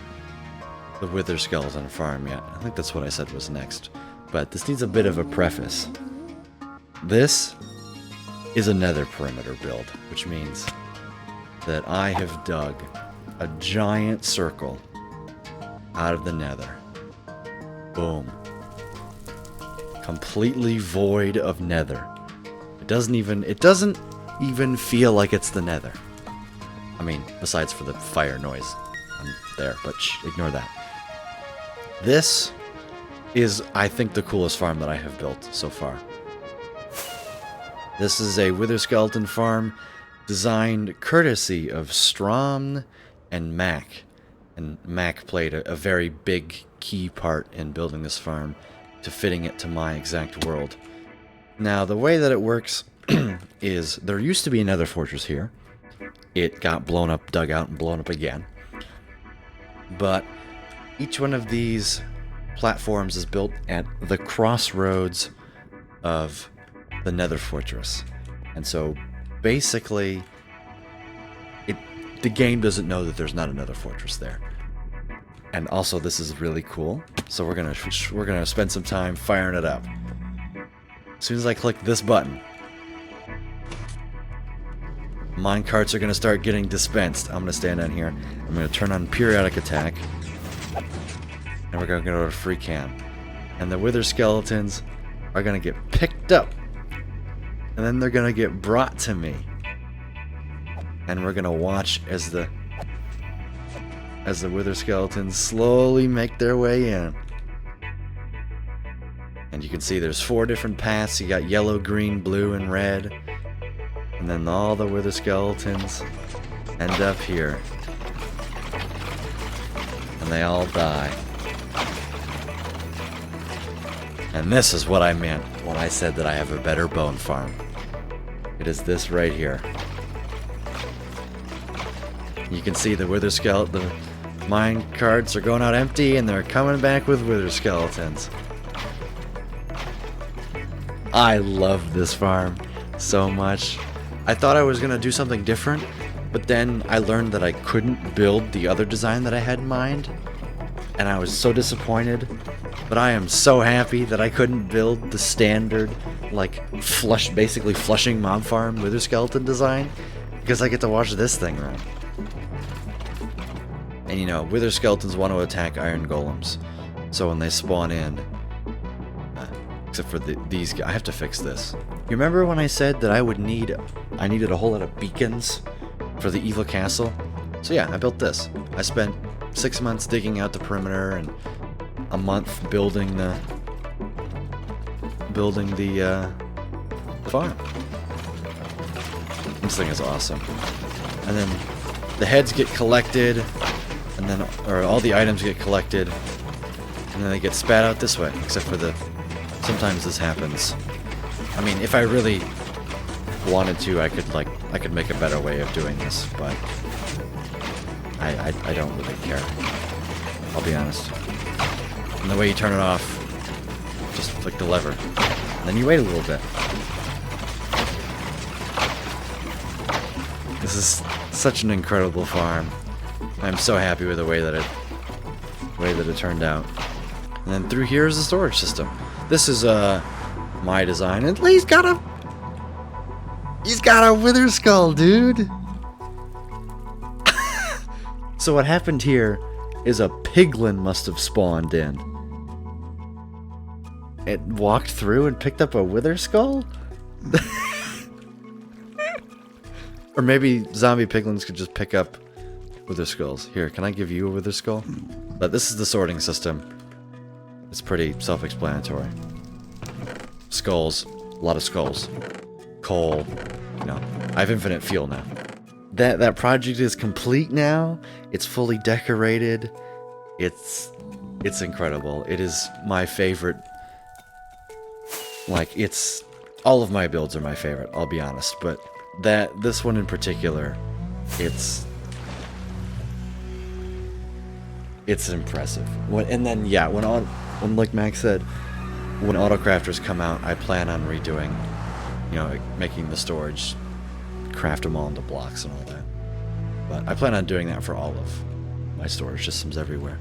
the Wither Skeleton Farm yet. I think that's what I said was next. But this needs a bit of a preface. This is a nether perimeter build, which means that I have dug a giant circle out of the nether. Boom. Completely void of nether. It doesn't even feel like it's the nether. I mean, besides for the fire noise there, but ignore that. This is, I think, the coolest farm that I have built so far. This is a Wither Skeleton farm designed courtesy of Strom and Mac. And Mac played a very big key part in building this farm to fitting it to my exact world. Now, the way that it works is there used to be another fortress here. It got blown up, dug out, and blown up again. But each one of these platforms is built at the crossroads of the Nether Fortress. And so, basically, the game doesn't know that there's not another fortress there. And also, this is really cool. So we're gonna spend some time firing it up. As soon as I click this button, minecarts are gonna start getting dispensed. I'm gonna stand down here. I'm gonna turn on periodic attack, and we're gonna go to free cam. And the Wither Skeletons are gonna get picked up, and then they're gonna get brought to me. And we're gonna watch as the Wither Skeletons slowly make their way in. And you can see there's 4 different paths. You got yellow, green, blue, and red. And then all the Wither Skeletons end up here. And they all die. And this is what I meant when I said that I have a better bone farm. It is this right here. You can see the Wither Skeleton, the mine carts are going out empty, and they're coming back with Wither Skeletons. I love this farm so much. I thought I was going to do something different, but then I learned that I couldn't build the other design that I had in mind, and I was so disappointed. But I am so happy that I couldn't build the standard, like, basically flushing mob farm Wither Skeleton design, because I get to watch this thing run. And you know, Wither Skeletons want to attack iron golems, so when they spawn in, except for these guys, I have to fix this. You remember when I said that I needed a whole lot of beacons for the evil castle? So yeah, I built this. I spent 6 months digging out the perimeter and a month building the farm. This thing is awesome. And then the heads get collected, and then all the items get collected, and then they get spat out this way. Except for sometimes this happens. I mean, if I really wanted to, I could make a better way of doing this, but I don't really care. I'll be honest. And the way you turn it off, just flick the lever. And then you wait a little bit. This is such an incredible farm. I'm so happy with the way that it turned out. And then through here is the storage system. This is my design. And he's got a wither skull, dude. So what happened here is a piglin must have spawned in. It walked through and picked up a wither skull? Or maybe zombie piglins could just pick up wither skulls. Here, can I give you a wither skull? But this is the sorting system. It's pretty self-explanatory. Skulls. A lot of skulls. Coal. You know, I have infinite fuel now. That project is complete now. It's fully decorated. It's incredible. It is my favorite. Like, it's... All of my builds are my favorite, I'll be honest. But this one in particular, it's impressive. And then, yeah, when like Max said, when autocrafters come out, I plan on redoing, you know, like making the storage, craft them all into blocks and all that. But I plan on doing that for all of my storage systems everywhere.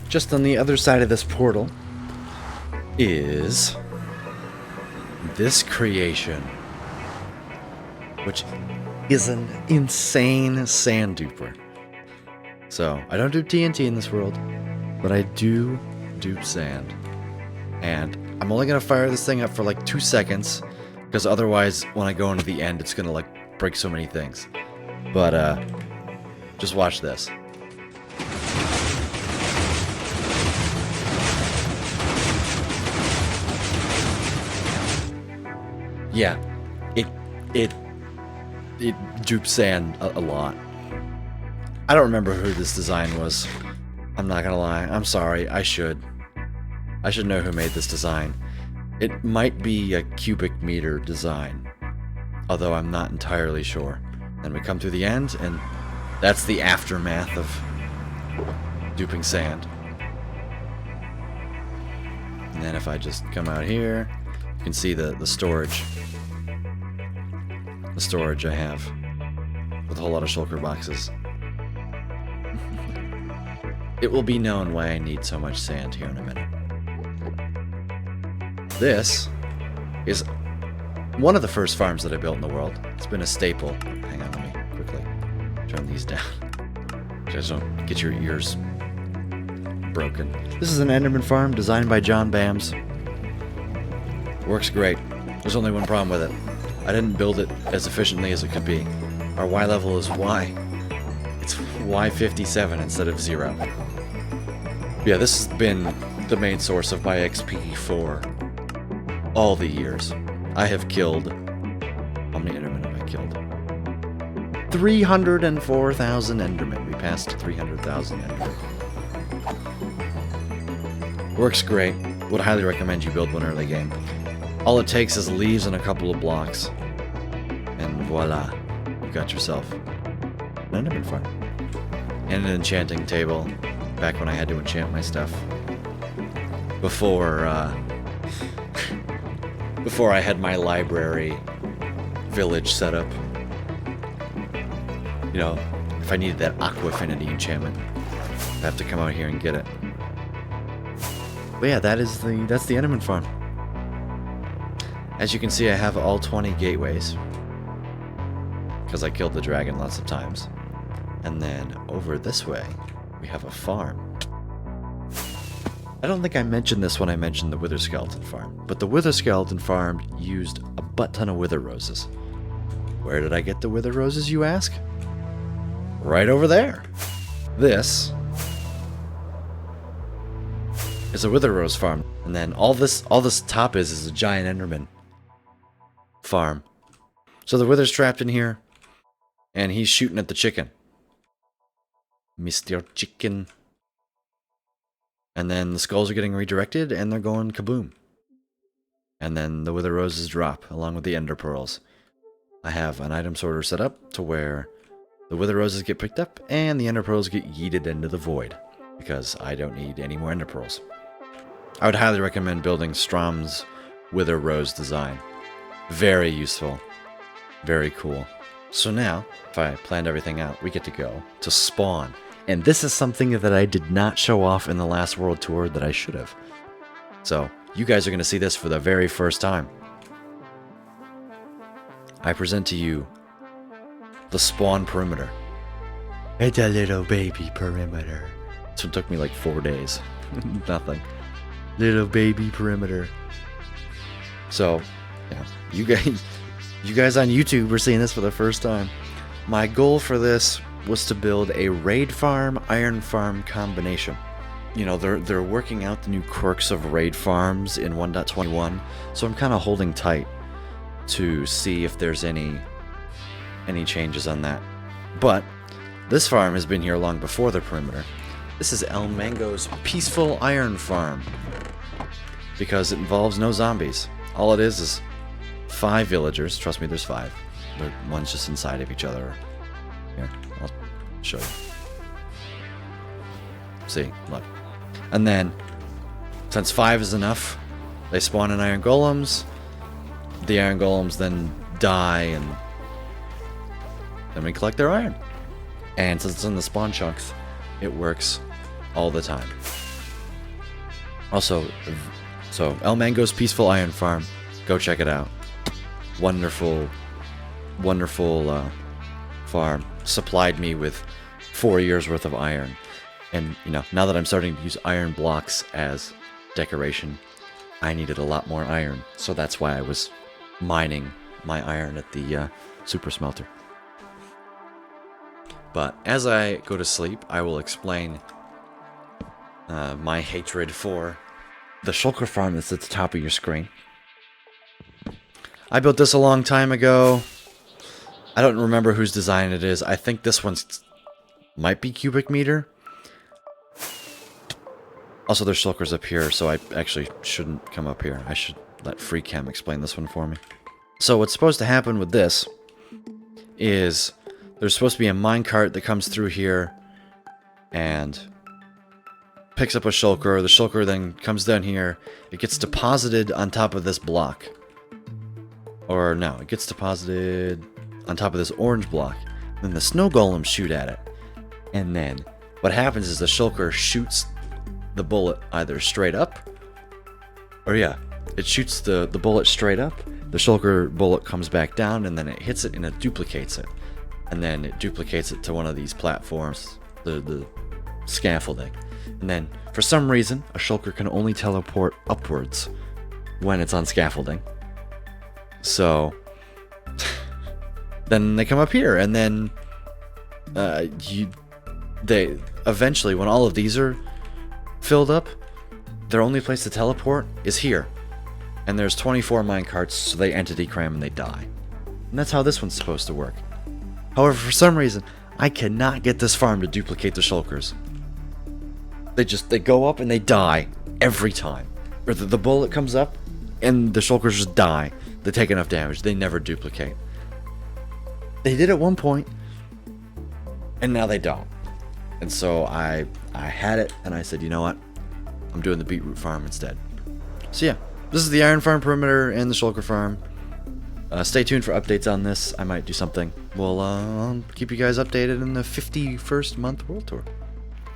Just on the other side of this portal is this creation, which is an insane sand duper. So, I don't do TNT in this world, but I do dupe sand. And I'm only going to fire this thing up for like 2 seconds, because otherwise, when I go into the end, it's going to like break so many things. But, just watch this. Yeah, it dupes sand a lot. I don't remember who this design was. I'm not gonna lie. I'm sorry. I should know who made this design. It might be a cubic meter design, although I'm not entirely sure. And we come to the end, and that's the aftermath of duping sand. And then if I just come out here, you can see the storage. The storage I have with a whole lot of shulker boxes. It will be known why I need so much sand here in a minute. This is one of the first farms that I built in the world. It's been a staple. Hang on, let me quickly turn these down. Just don't get your ears broken. This is an Enderman Farm designed by John Bams. Works great. There's only one problem with it. I didn't build it as efficiently as it could be. Our Y level is Y. It's Y57 instead of 0. Yeah, this has been the main source of my XP for all the years. I have killed... How many Endermen have I killed? 304,000 Endermen. We passed 300,000 Endermen. Works great. Would highly recommend you build one early game. All it takes is leaves and a couple of blocks. And voila. You've got yourself an Enderman Farm. And an enchanting table. Back when I had to enchant my stuff. Before I had my library village set up. You know, if I needed that Aqua Affinity enchantment, I have to come out here and get it. But yeah, that's the Enderman Farm. As you can see, I have all 20 gateways. Because I killed the dragon lots of times. And then over this way, we have a farm. I don't think I mentioned this when I mentioned the Wither Skeleton Farm, but the Wither Skeleton Farm used a butt ton of wither roses. Where did I get the wither roses, you ask? Right over there. This is a wither rose farm, and then all this top is a giant Enderman farm. So the wither's trapped in here, and he's shooting at the chicken. Mr. Chicken. And then the skulls are getting redirected, and they're going kaboom. And then the wither roses drop, along with the ender pearls. I have an item sorter set up to where the wither roses get picked up, and the ender pearls get yeeted into the void. Because I don't need any more ender pearls. I would highly recommend building Strom's wither rose design. Very useful. Very cool. So now, if I planned everything out, we get to go to spawn. And this is something that I did not show off in the last world tour that I should have. So, you guys are going to see this for the very first time. I present to you the spawn perimeter. It's a little baby perimeter. This one took me like 4 days. Nothing. Little baby perimeter. So, yeah, you guys on YouTube are seeing this for the first time. My goal for this was to build a raid farm, iron farm combination. You know, they're working out the new quirks of raid farms in 1.21, so I'm kind of holding tight to see if there's any changes on that. But this farm has been here long before the perimeter. This is El Mango's Peaceful Iron Farm, because it involves no zombies. All it is 5 villagers. Trust me, there's 5. One's just inside of each other. Here, I'll show you. See, look. And then, since 5 is enough, they spawn in iron golems. The iron golems then die, and then we collect their iron. And since it's in the spawn chunks, it works all the time. Also, so El Mango's Peaceful Iron Farm, go check it out. Wonderful, wonderful farm. Supplied me with 4 years worth of iron. And, you know, now that I'm starting to use iron blocks as decoration, I needed a lot more iron. So that's why I was mining my iron at the super smelter. But as I go to sleep, I will explain my hatred for the shulker farm that's at the top of your screen. I built this a long time ago. I don't remember whose design it is. I think this one's might be cubic meter. Also, there's shulkers up here, so I actually shouldn't come up here. I should let FreeCam explain this one for me. So what's supposed to happen with this is there's supposed to be a minecart that comes through here and picks up a shulker. The shulker then comes down here. It gets deposited on top of this block. Or no, it gets deposited on top of this orange block. Then the snow golems shoot at it. And then what happens is the shulker shoots the bullet either straight up, or yeah, it shoots the bullet straight up. The shulker bullet comes back down, and then it hits it and it duplicates it. And then it duplicates it to one of these platforms, the scaffolding. And then, for some reason, a shulker can only teleport upwards when it's on scaffolding. So, then they come up here, and then they eventually, when all of these are filled up, their only place to teleport is here. And there's 24 minecarts, so they entity cram and they die. And that's how this one's supposed to work. However, for some reason, I cannot get this farm to duplicate the shulkers. They go up and they die every time. Or the bullet comes up and the shulkers just die. They take enough damage. They never duplicate. They did at one point, and now they don't. And so I had it, and I said, you know what? I'm doing the beetroot farm instead. So yeah, this is the iron farm perimeter and the shulker farm. Stay tuned for updates on this. I might do something. I'll keep you guys updated in the 51st month world tour.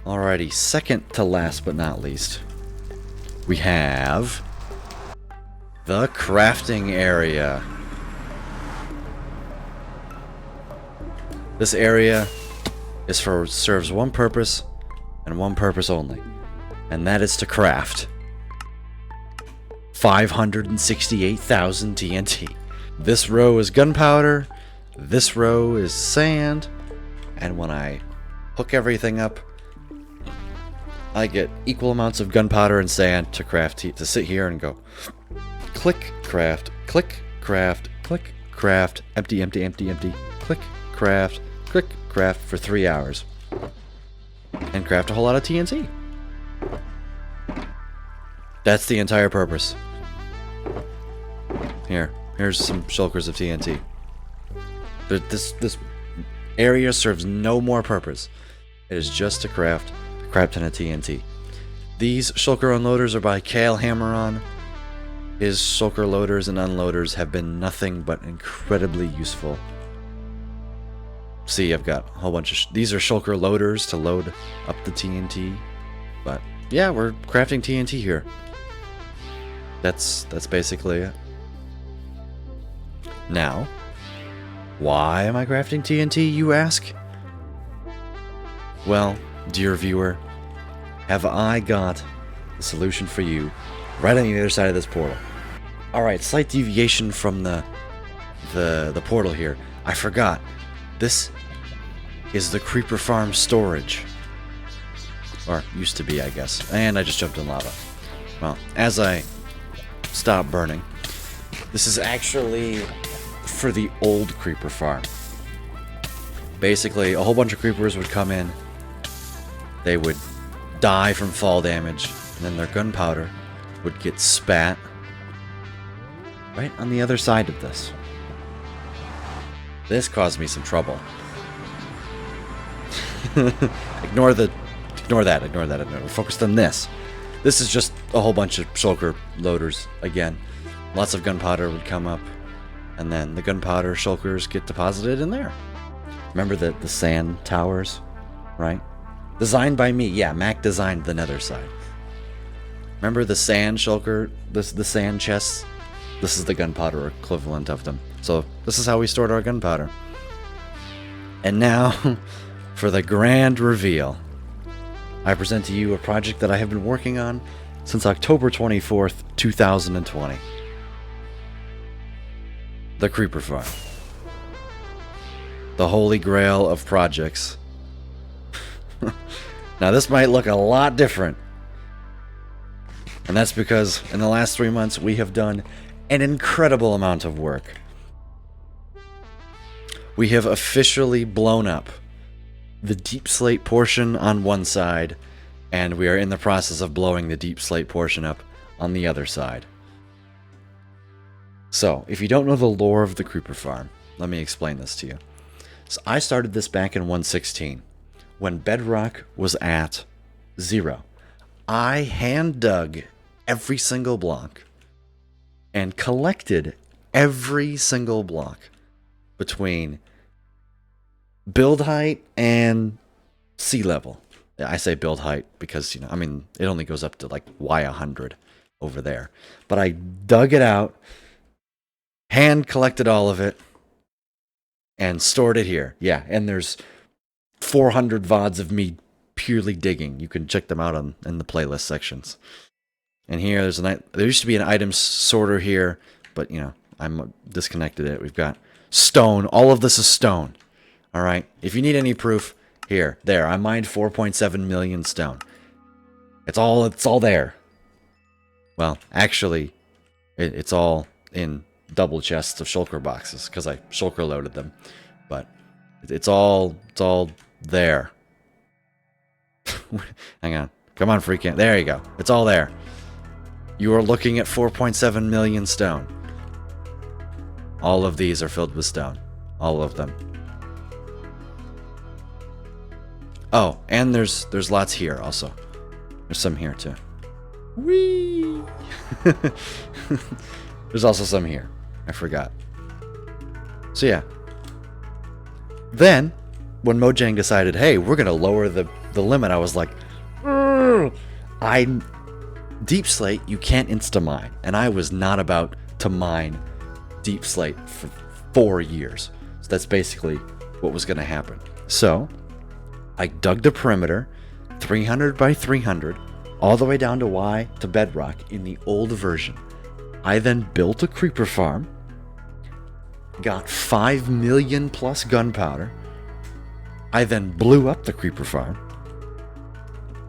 Alrighty, second to last but not least, we have the crafting area. This area serves one purpose and one purpose only, and that is to craft 568,000 TNT. This row is gunpowder, this row is sand, and when I hook everything up, I get equal amounts of gunpowder and sand to craft, to sit here and go click, craft, click, craft, click, craft, empty, empty, empty, empty, click, craft, click, craft for 3 hours. And craft a whole lot of TNT. That's the entire purpose. Here's some shulkers of TNT. This area serves no more purpose. It is just to craft a crap ton of TNT. These shulker unloaders are by Kale Hammeron. His shulker loaders and unloaders have been nothing but incredibly useful. See, I've got a whole bunch of... these are shulker loaders to load up the TNT. But yeah, we're crafting TNT here. That's basically it. Now, why am I crafting TNT, you ask? Well, dear viewer, have I got the solution for you right on the other side of this portal. Alright, slight deviation from the portal here. I forgot. This is the Creeper Farm storage. Or used to be, I guess. And I just jumped in lava. Well, as I stop burning, this is actually for the old Creeper Farm. Basically, a whole bunch of creepers would come in. They would die from fall damage, and then their gunpowder would get spat right on the other side of this. This caused me some trouble. Ignore that. We're focused on this. This is just a whole bunch of shulker loaders again. Lots of gunpowder would come up, and then the gunpowder shulkers get deposited in there. Remember the sand towers, right? Designed by me. Yeah, Mac designed the nether side. Remember the sand shulker, the sand chests? This is the gunpowder equivalent of them. So this is how we stored our gunpowder. And now, for the grand reveal, I present to you a project that I have been working on since October 24th, 2020. The Creeper Farm. The holy grail of projects. Now this might look a lot different. And that's because in the last 3 months we have done an incredible amount of work. We have officially blown up the deep slate portion on one side, and we are in the process of blowing the deep slate portion up on the other side. So, if you don't know the lore of the Creeper Farm, let me explain this to you. So I started this back in 1.16, when bedrock was at 0. I hand dug every single block and collected every single block between build height and sea level. I say build height because, you know, I mean, it only goes up to like Y100 over there. But I dug it out, hand collected all of it, and stored it here. Yeah, and there's 400 VODs of me purely digging. You can check them out in the playlist sections. And here, there used to be an item sorter here, but, you know, I'm disconnected it. We've got stone. All of this is stone. All right. If you need any proof, there. I mined 4.7 million stone. It's all there. Well, actually, it's all in double chests of shulker boxes because I shulker loaded them. But it's all there. Hang on. Come on, freak. There you go. It's all there. You are looking at 4.7 million stone. All of these are filled with stone. All of them. Oh, and there's lots here also. There's some here too. Whee! There's also some here. I forgot. So yeah. Then, when Mojang decided, hey, we're gonna lower the limit, I was like, Deep Slate, you can't insta-mine. And I was not about to mine Deep Slate for 4 years. So that's basically what was gonna happen. So, I dug the perimeter, 300 by 300, all the way down to Y to bedrock in the old version. I then built a creeper farm, got 5 million plus gunpowder. I then blew up the creeper farm.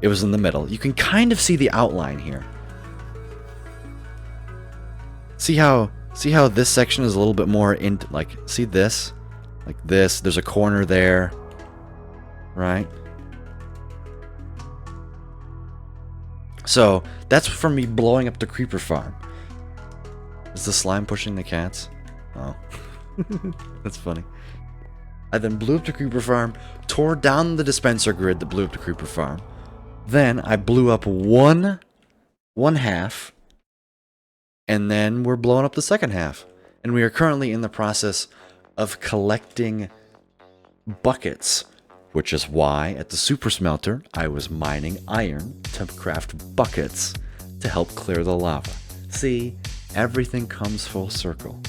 It was in the middle. You can kind of see the outline here. See how this section is a little bit more in, like, see this? Like this, there's a corner there. Right? So, that's from me blowing up the creeper farm. Is the slime pushing the cats? Oh. That's funny. I then blew up the creeper farm, tore down the dispenser grid that blew up the creeper farm. Then I blew up one half, and then we're blowing up the second half. And we are currently in the process of collecting buckets, which is why at the super smelter I was mining iron to craft buckets to help clear the lava. See, everything comes full circle.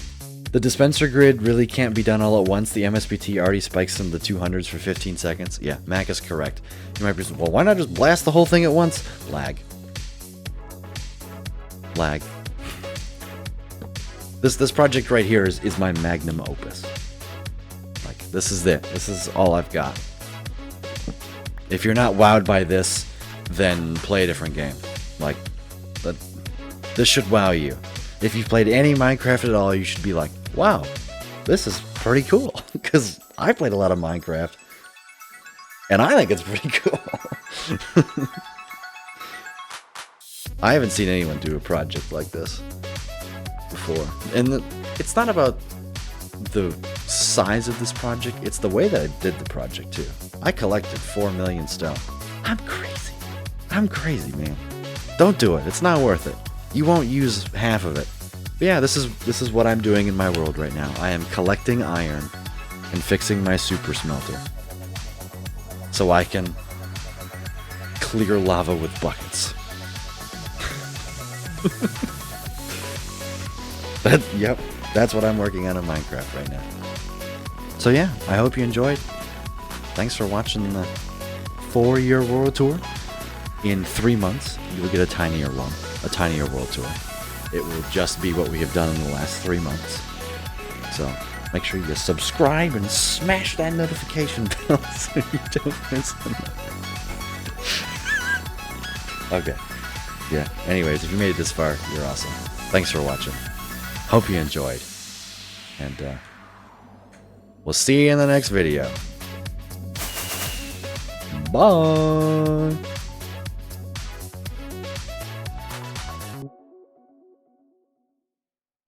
The dispenser grid really can't be done all at once. The MSBT already spikes in the 200s for 15 seconds. Yeah, Mac is correct. You might be saying, well, why not just blast the whole thing at once? Lag. This project right here is my magnum opus. Like, this is it. This is all I've got. If you're not wowed by this, then play a different game. Like, this should wow you. If you've played any Minecraft at all, you should be like, wow, this is pretty cool. Because I played a lot of Minecraft, and I think it's pretty cool. I haven't seen anyone do a project like this before. And it's not about the size of this project, it's the way that I did the project too. I collected 4 million stone. I'm crazy. I'm crazy, man. Don't do it. It's not worth it. You won't use half of it. But yeah, this is what I'm doing in my world right now. I am collecting iron and fixing my super smelter so I can clear lava with buckets. Yep, that's what I'm working on in Minecraft right now. So yeah, I hope you enjoyed. Thanks for watching the 4-year world tour. In 3 months, you will get a tinier world tour. It will just be what we have done in the last 3 months. So make sure you subscribe and smash that notification bell so you don't miss another. Okay. Yeah. Anyways, if you made it this far, you're awesome. Thanks for watching. Hope you enjoyed. And we'll see you in the next video. Bye.